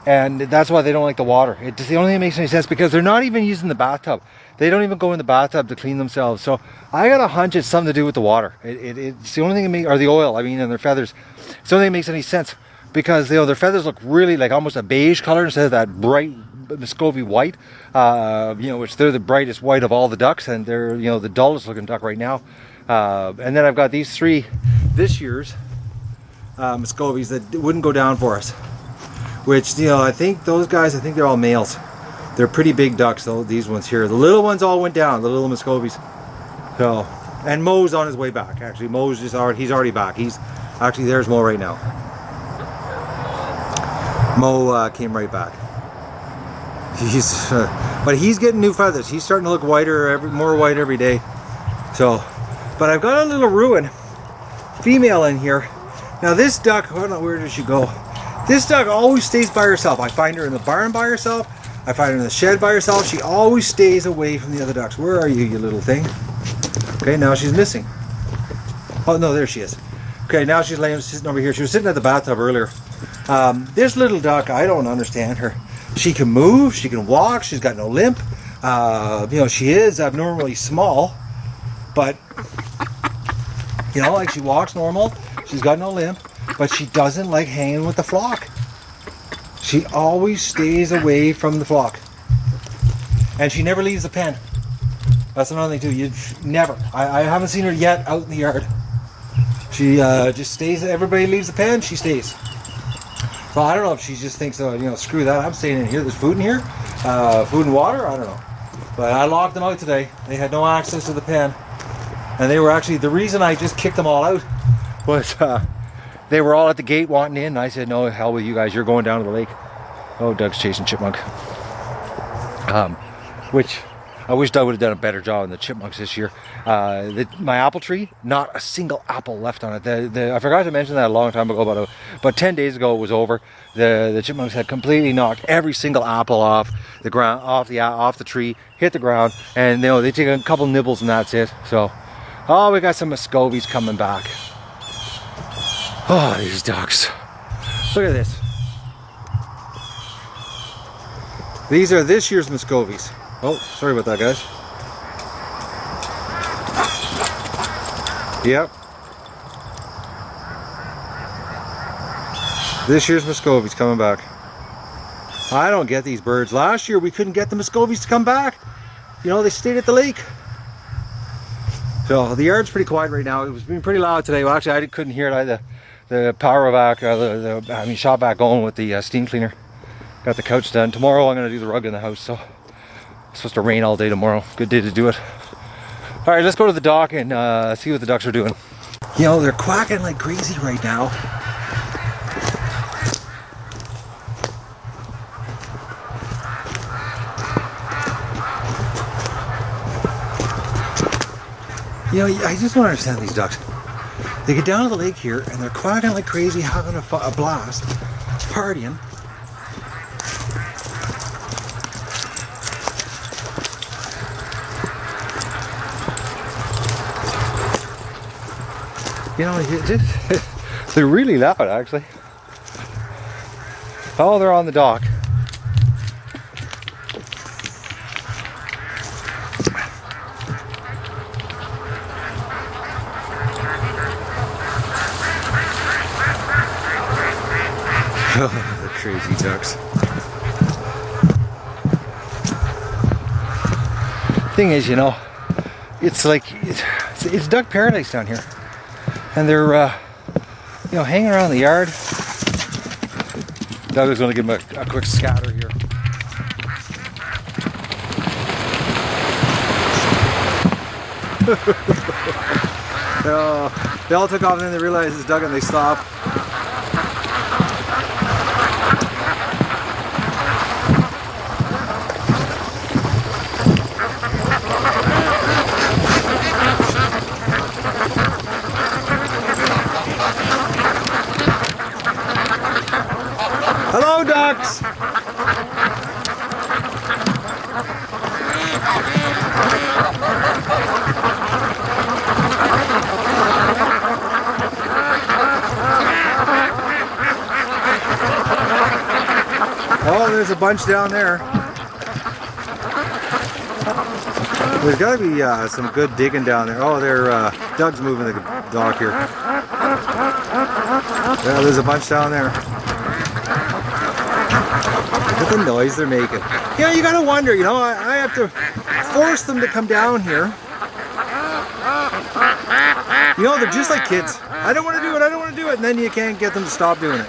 and that's why they don't like the water. It's the only thing that makes any sense, because they're not even using the bathtub. They don't even go in the bathtub to clean themselves. So I got a hunch it's something to do with the water. It's the only thing that or the oil, I mean, and their feathers. It's the only thing that makes any sense, because their feathers look really like almost a beige color instead of that bright Muscovy white, which they're the brightest white of all the ducks, and they're the dullest looking duck right now. And then I've got these three this year's Muscovies that wouldn't go down for us, which I think those guys, I think they're all males. They're pretty big ducks, though, these ones here. The little ones all went down, the little Muscovies. So, and Mo's on his way back. Actually, Mo's he's already back. There's Mo right now. Mo came right back. But he's getting new feathers. He's starting to look whiter, more white every day. So But I've got a little ruin female in here. Now this duck, I don't know, where does she go? This duck always stays by herself. I find her in the barn by herself. I find her in the shed by herself. She always stays away from the other ducks. Where are you, you little thing? Okay, now she's missing. Oh no, there she is. Okay, now she's sitting over here. She was sitting at the bathtub earlier. This little duck, I don't understand her. She can move, she can walk, she's got no limp. You know, she is abnormally small, but you know, like she walks normal, she's got no limp, but she doesn't like hanging with the flock. She always stays away from the flock. And she never leaves the pen. That's another thing too, you never. I haven't seen her yet out in the yard. She just stays, everybody leaves the pen, she stays. So I don't know if she just thinks, oh, you know, screw that, I'm staying in here, there's food in here, food and water, I don't know. But I locked them out today. They had no access to the pen. And they were actually, the reason I just kicked them all out was they were all at the gate wanting in. And I said, no, hell with you guys, you're going down to the lake. Oh, Doug's chasing chipmunk. Which I wish Doug would have done a better job on the chipmunks this year. My apple tree, not a single apple left on it. I forgot to mention that a long time ago, but 10 days ago it was over. The chipmunks had completely knocked every single apple off the ground, off the tree, hit the ground, and you know, they take a couple nibbles and that's it. So, oh, we got some Muscovies coming back. Oh, these ducks! Look at this. These are this year's Muscovies. Oh, sorry about that, guys. Yep. This year's Muscovies coming back. I don't get these birds. Last year we couldn't get the Muscovies to come back. You know, they stayed at the lake. So the yard's pretty quiet right now. It was been pretty loud today. Well, actually, I couldn't hear it either. The power vac, shop vac going with the steam cleaner. Got the couch done. Tomorrow I'm going to do the rug in the house. So it's supposed to rain all day tomorrow. Good day to do it. All right, let's go to the dock and see what the ducks are doing. You know, they're quacking like crazy right now. You know, I just don't understand these ducks. They get down to the lake here and they're quacking like crazy, having a blast, partying. You know, they're really loud, actually. Oh, they're on the dock. Oh, the crazy ducks. Thing is, you know, it's like it's duck paradise down here. And they're, you know, hanging around the yard. Doug is going to give them a quick scatter here. They all took off and then they realized it's Doug and they stopped. Hello, ducks! Oh, there's a bunch down there. There's got to be some good digging down there. Oh, Doug's moving the dock here. Yeah, there's a bunch down there. Look at the noise they're making. You know, you gotta wonder, you know, I have to force them to come down here. You know, they're just like kids. I don't want to do it, I don't want to do it, and then you can't get them to stop doing it.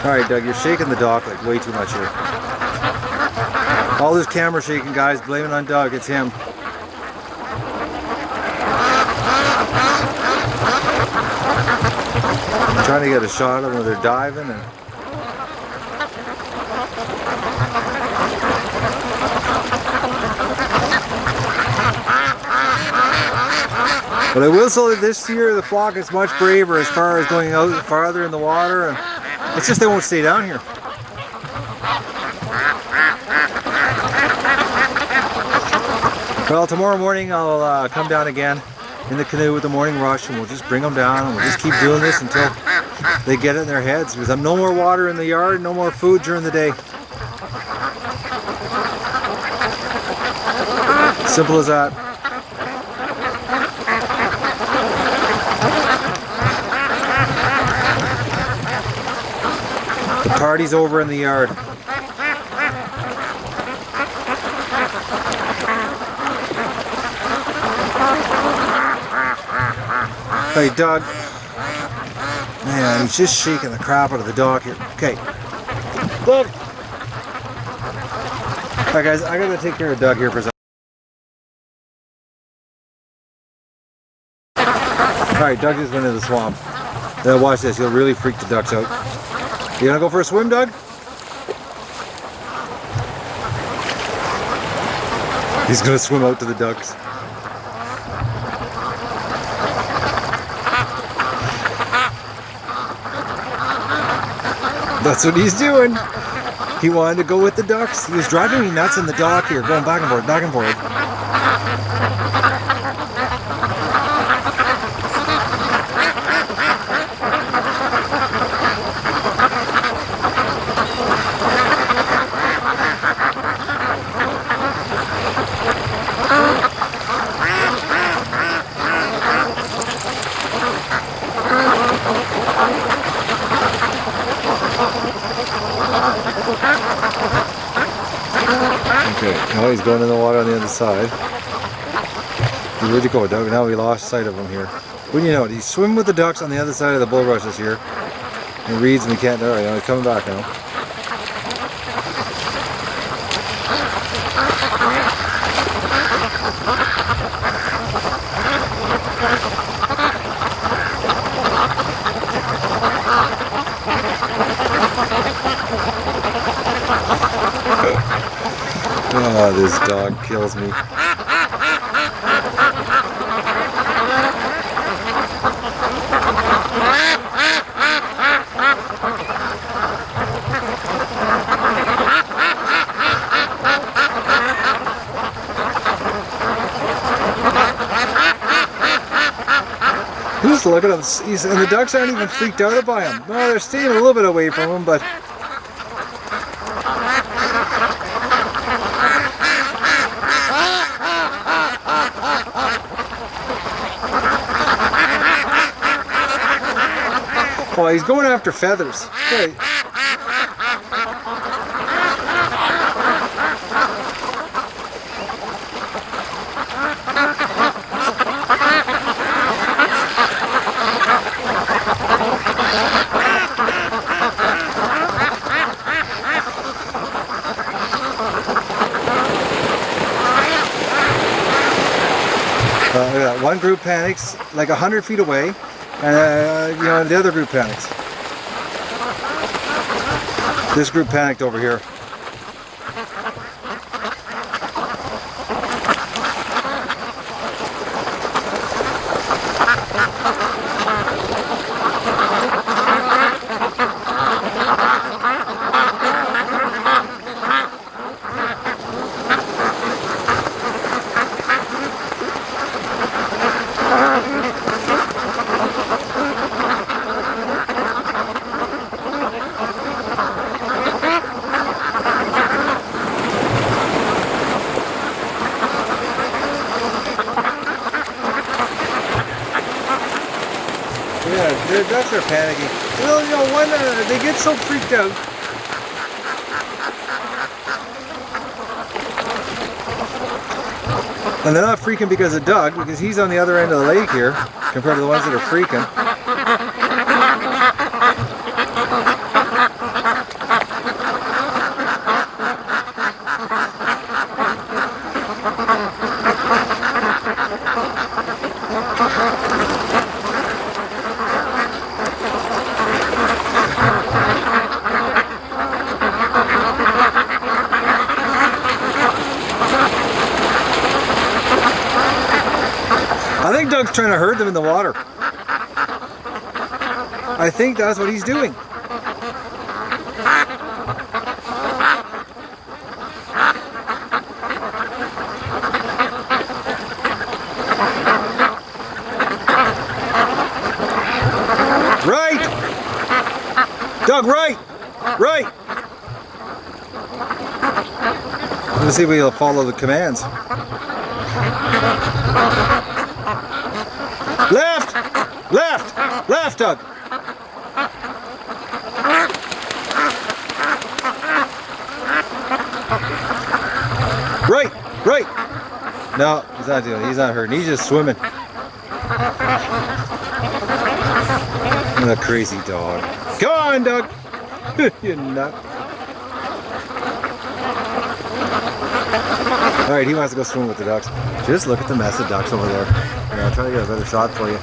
Alright, Doug, you're shaking the dock like way too much here. All this camera shaking, guys, blame it on Doug, it's him. I'm trying to get a shot of them when they're diving and But I will say that this year the flock is much braver as far as going out farther in the water, and it's just they won't stay down here. Well, tomorrow morning I'll come down again in the canoe with the morning rush, and we'll just bring them down, and we'll just keep doing this until they get it in their heads, because I'm no more water in the yard, no more food during the day. Simple as that. The party's over in the yard. Hey, Doug. Man, he's just shaking the crap out of the dog here. Okay. Doug. Alright guys, I gotta take care of Doug here for a second. Alright, Doug just went into the swamp. Now watch this, he'll really freak the ducks out. You gonna go for a swim, Doug? He's gonna swim out to the ducks. That's what he's doing. He wanted to go with the ducks. He was driving me nuts in the dock here, going back and forth, back and forth. Okay, now he's going in the water on the other side. Where'd you go, Doug? Now we lost sight of him here. What do you know? He's swimming with the ducks on the other side of the bulrushes here. He reads and he can't. Alright, now he's coming back now. Oh, this dog kills me. Just look at him. And the ducks aren't even freaked out by him. No, they're staying a little bit away from him, but oh, he's going after feathers. Okay. One group panics like 100 feet away, and you know, the other group panics. This group panicked over here. Yeah, the ducks are panicking. Well, you know, when they get so freaked out. And they're not freaking because of Doug, because he's on the other end of the lake here, compared to the ones that are freaking. I think Doug's trying to herd them in the water. I think that's what he's doing. Right! Doug, right! Right! Let's see if he'll follow the commands. Left! Left! Left, Doug! Right! Right! No, he's not doing it. He's not hurting. He's just swimming. What a crazy dog. Come on, Doug! You nut. Alright, he wants to go swim with the ducks. Just look at the mess of ducks over there. Here, I'll try to get a better shot for you.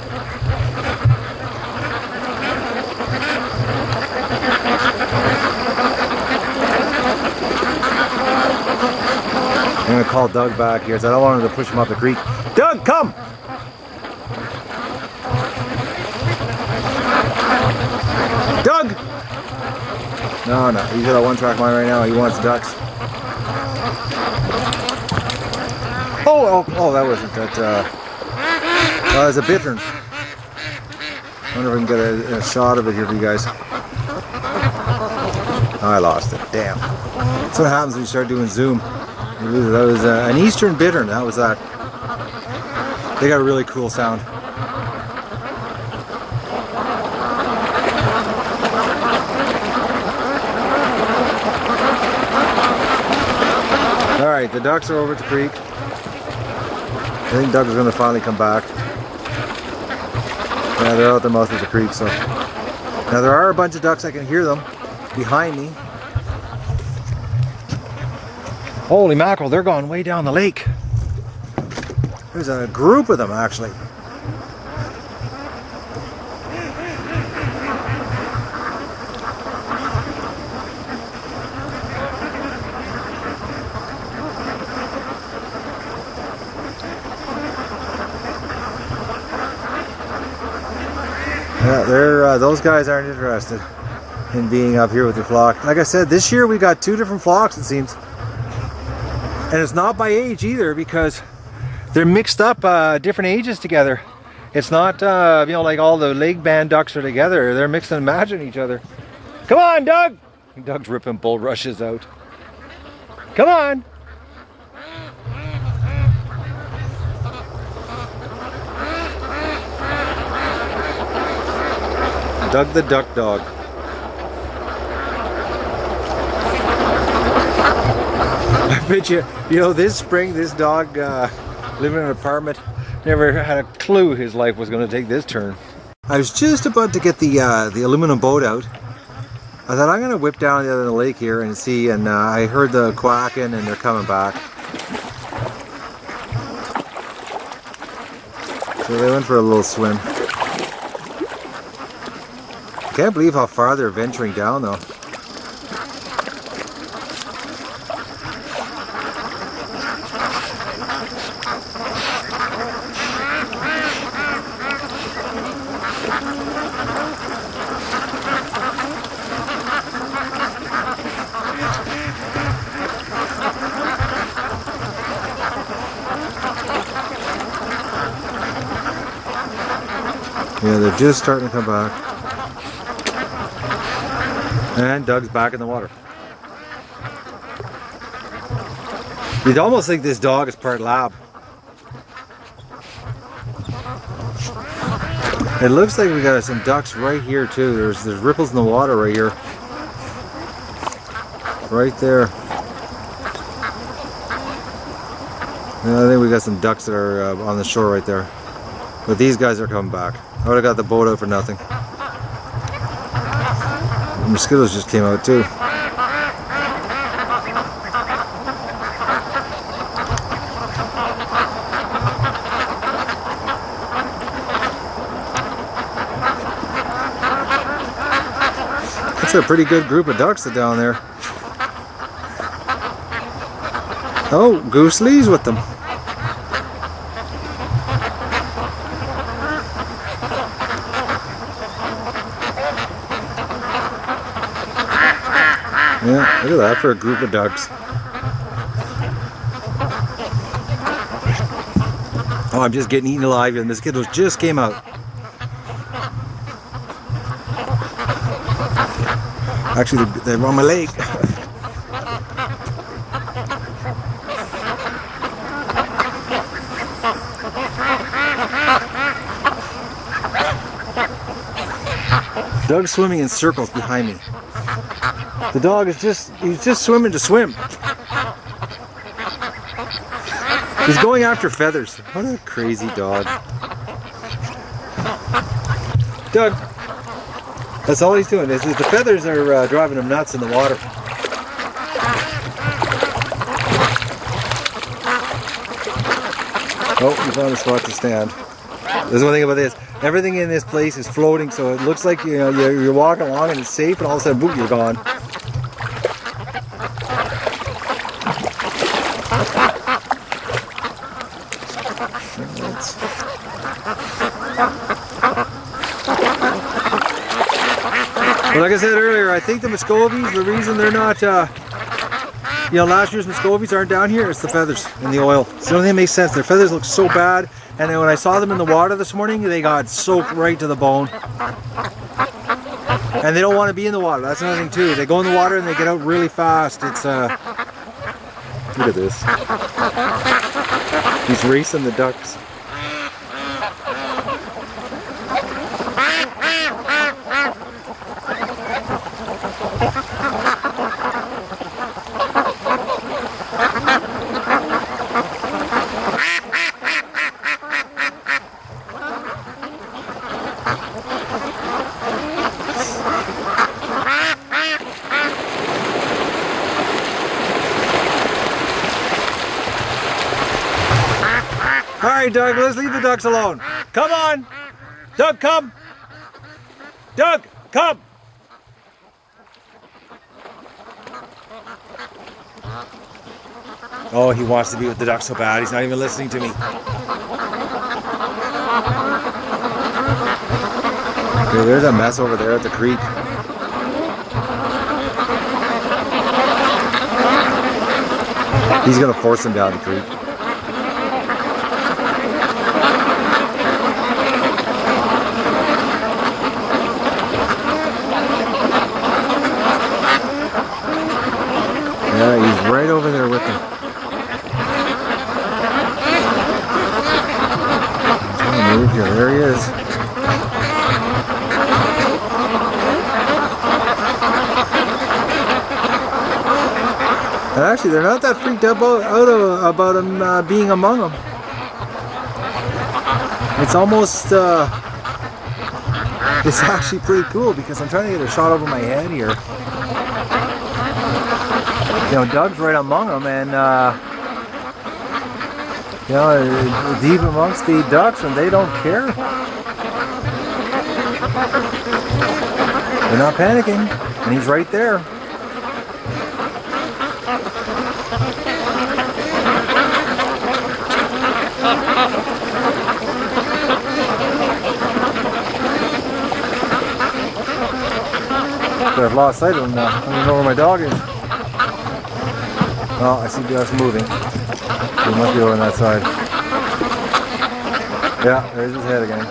I'm going to call Doug back here, so I don't want him to push him up the creek. Doug, come! Doug! No, no, he's got a one-track mind right now. He wants ducks. Oh, that wasn't that. That was a bittern. I wonder if I can get a shot of it here for you guys. I lost it. Damn. That's what happens when you start doing zoom. You lose it. That was an eastern bittern. That was that. They got a really cool sound. All right, the ducks are over at the creek. I think Doug is going to finally come back. Yeah, they're out the mouth of the creek. So now there are a bunch of ducks. I can hear them behind me. Holy mackerel! They're going way down the lake. There's a group of them actually. Yeah, those guys aren't interested in being up here with your flock. Like I said, this year we got 2 different flocks, it seems. And it's not by age either, because they're mixed up different ages together. It's not, you know, like all the lake band ducks are together. They're mixing and matching each other. Come on, Doug! Doug's ripping bulrushes out. Come on! Doug the duck dog. I bet you know, this spring, this dog living in an apartment never had a clue his life was going to take this turn. I was just about to get the aluminum boat out. I thought I'm going to whip down the other lake here and see, and I heard the quacking and they're coming back. So they went for a little swim. Can't believe how far they're venturing down though. Yeah, they're just starting to come back. And Doug's back in the water. You'd almost think this dog is part lab. It looks like we got some ducks right here too. There's ripples in the water right here. Right there. And I think we got some ducks that are on the shore right there. But these guys are coming back. I would have got the boat out for nothing. The mosquitoes just came out too. That's a pretty good group of ducks down there. Oh, Goose Lee's with them. Yeah, look at that for a group of ducks. Oh, I'm just getting eaten alive, and the mosquitoes just came out. Actually, they're on my leg. Doug's swimming in circles behind me. The dog is he's just swimming to swim. He's going after feathers. What a crazy dog. Doug, that's all he's doing. The feathers are driving him nuts in the water. Oh, he found a spot to stand. There's one thing about this. Everything in this place is floating, so it looks like you're walking along and it's safe, and all of a sudden, boom, you're gone. But like I said earlier, I think the Muscovies, the reason they're not, last year's Muscovies aren't down here, it's the feathers and the oil. It's the only thing that makes sense. Their feathers look so bad, and then when I saw them in the water this morning, they got soaked right to the bone. And they don't want to be in the water. That's another thing too. They go in the water and they get out really fast. It's look at this. He's racing the ducks. Alright, Doug, let's leave the ducks alone. Come on! Doug, come! Doug, come! Oh, he wants to be with the ducks so bad, he's not even listening to me. Okay, there's a mess over there at the creek. He's gonna force him down the creek. Yeah, he's right over there with them. I'm trying to move here. There he is. And actually, they're not that freaked out about him being among them. It's almost, it's actually pretty cool because I'm trying to get a shot over my head here. Doug's right among them, and deep amongst the ducks, and they don't care. They're not panicking, and he's right there. I've lost sight of him now. I don't even know where my dog is. Oh, I see ducks moving. He must be over on that side. Yeah, there's his head again.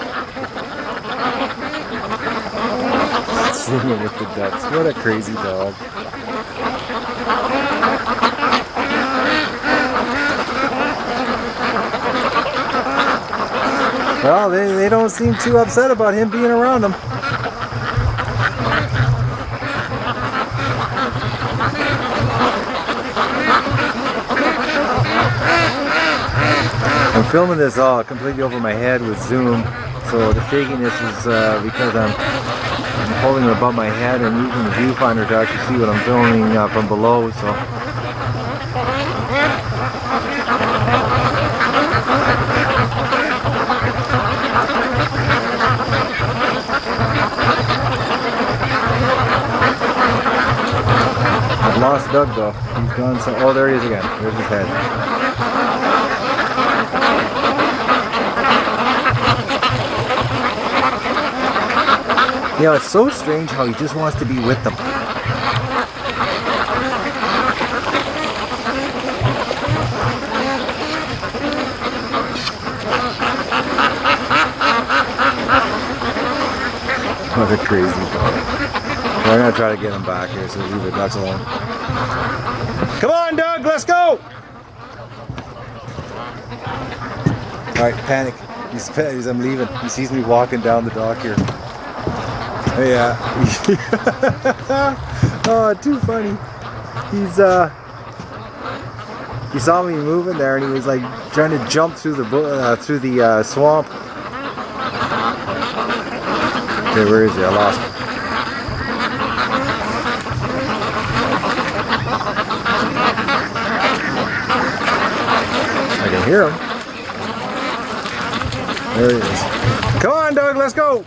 Swimming with the ducks. What a crazy dog. Well, they don't seem too upset about him being around them. I'm filming this all completely over my head with zoom, so the shakiness is because I'm holding it above my head and using the viewfinder to actually see what I'm filming from below. So I've lost Doug though. He's gone. So oh, there he is again. There's his head. It's so strange how he just wants to be with them. What a crazy dog. We're gonna try to get him back here, so leave the ducks alone. Come on, Doug, let's go! Alright, panic. I'm leaving. He sees me walking down the dock here. Yeah. Oh, too funny. He saw me moving there, and he was like trying to jump through the swamp. Okay, where is he? I lost him. I can hear him. There he is. Come on, Doug, let's go!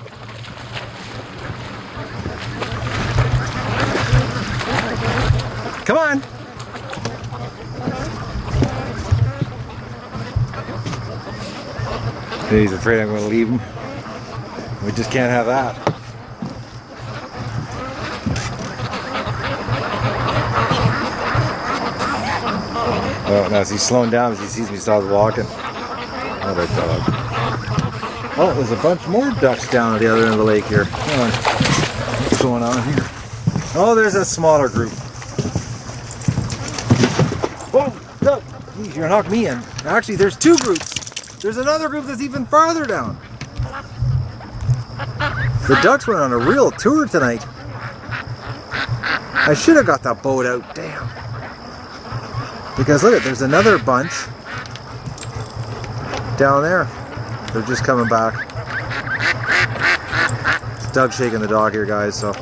Come on! He's afraid I'm going to leave him. We just can't have that. Oh, now he's slowing down as he sees me start walking. What a dog. Oh, there's a bunch more ducks down at the other end of the lake here. Come on. What's going on here? Oh, there's a smaller group. Oh, Doug! Geez, you're gonna knock me in. Actually, there's two groups. There's another group that's even farther down. The ducks went on a real tour tonight. I should have got that boat out. Damn. Because look, there's another bunch down there. They're just coming back. It's Doug shaking the dog here, guys, so.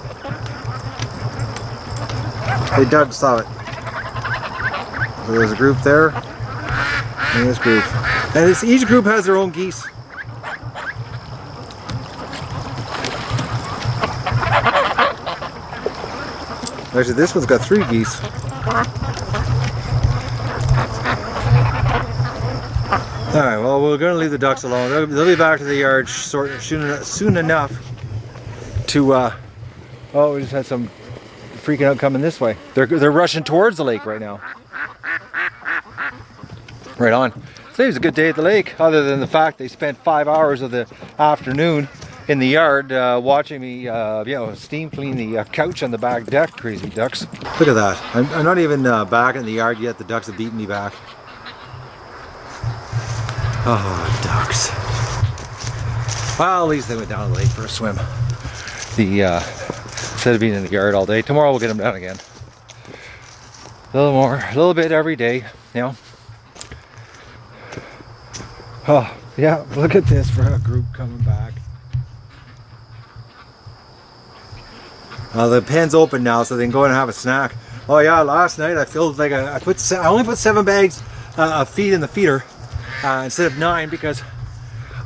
Hey, Doug, stop it. So there's a group there, and this group. And each group has their own geese. Actually, this one's got 3 geese. Alright, well, we're going to leave the ducks alone. They'll be back to the yard soon enough to, oh, we just had some freaking out coming this way. They're rushing towards the lake right now. Right on. Today was a good day at the lake, other than the fact they spent 5 hours of the afternoon in the yard watching me, steam clean the couch on the back deck. Crazy ducks. Look at that. I'm not even back in the yard yet. The ducks have beaten me back. Oh, ducks. Well, at least they went down to the lake for a swim. Instead of being in the yard all day. Tomorrow we'll get them down again. A little more, a little bit every day, you know. Oh, yeah, look at this for a group coming back. The pen's open now, so they can go in and have a snack. Oh yeah, last night I filled like I only put 7 bags of feed in the feeder instead of 9 because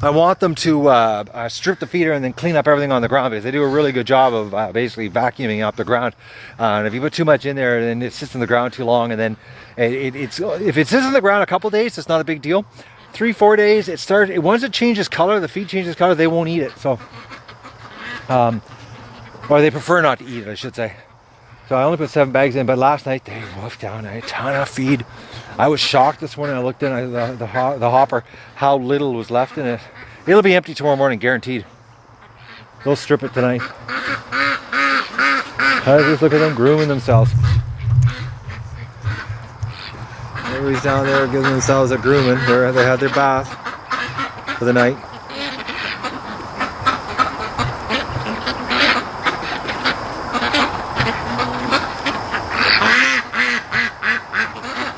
I want them to strip the feeder and then clean up everything on the ground, because they do a really good job of basically vacuuming up the ground. And if you put too much in there, then it sits in the ground too long, and then if it sits in the ground a couple days, it's not a big deal. 3-4 days, once it changes color, the feed changes color, they won't eat it. So, or they prefer not to eat it, I should say. So I only put 7 bags in, but last night they wolfed down a ton of feed. I was shocked this morning. I looked in the hopper, how little was left in it. It'll be empty tomorrow morning, guaranteed. They'll strip it tonight. Just look at them grooming themselves. Everybody's down there giving themselves a grooming. They had their bath for the night.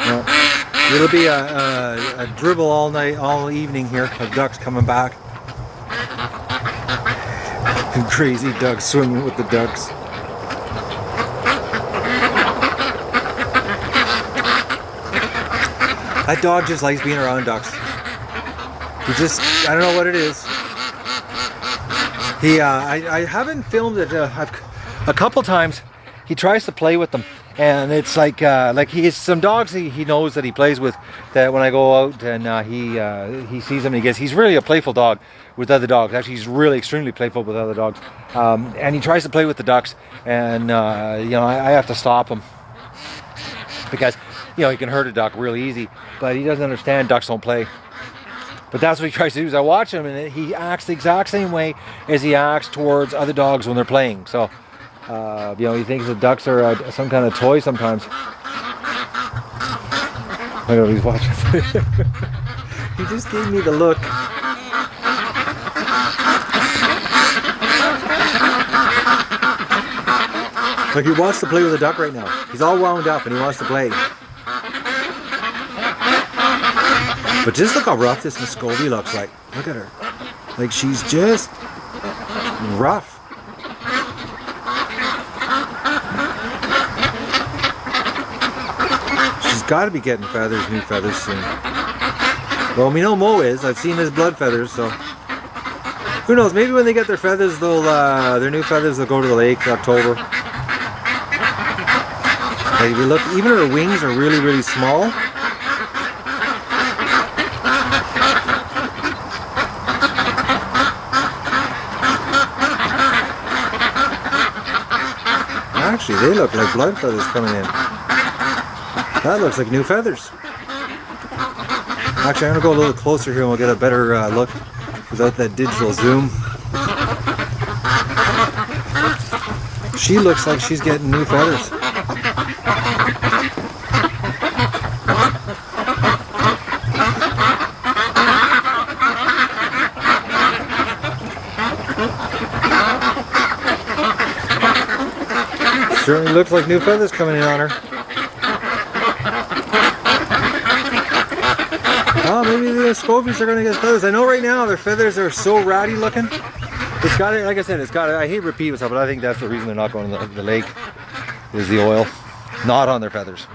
Well, it'll be a dribble all night, all evening here of ducks coming back. And crazy ducks swimming with the ducks. That dog just likes being around ducks. He just, I don't know what it is. I haven't filmed it a couple times. He tries to play with them, and it's like he has some dogs he knows that he plays with, that when I go out and he sees them, he's really a playful dog with other dogs. Actually, he's really extremely playful with other dogs, and he tries to play with the ducks, and I have to stop him because he can hurt a duck really easy, but he doesn't understand ducks don't play. But that's what he tries to do. Is I watch him, and he acts the exact same way as he acts towards other dogs when they're playing. So, you know, he thinks the ducks are some kind of toy sometimes. I know he's watching. He just gave me the look. Like he wants to play with a duck right now. He's all wound up and he wants to play. But just look how rough this Muscovy looks like. Look at her. Like she's just rough. She's got to be getting feathers, new feathers soon. Well, we know Mo is. I've seen his blood feathers, so who knows? Maybe when they get their feathers, they'll their new feathers, they'll go to the lake in October. Like if you look, even her wings are really, really small. Actually, they look like blood feathers coming in. That looks like new feathers. Actually, I'm gonna go a little closer here and we'll get a better look without that digital zoom. She looks like she's getting new feathers. Certainly looks like new feathers coming in on her. Oh, maybe the Scovies are going to get feathers. I know right now their feathers are so ratty looking. It's got it, like I said, it's got it. I hate to repeat myself, but I think that's the reason they're not going to the lake is the oil, not on their feathers.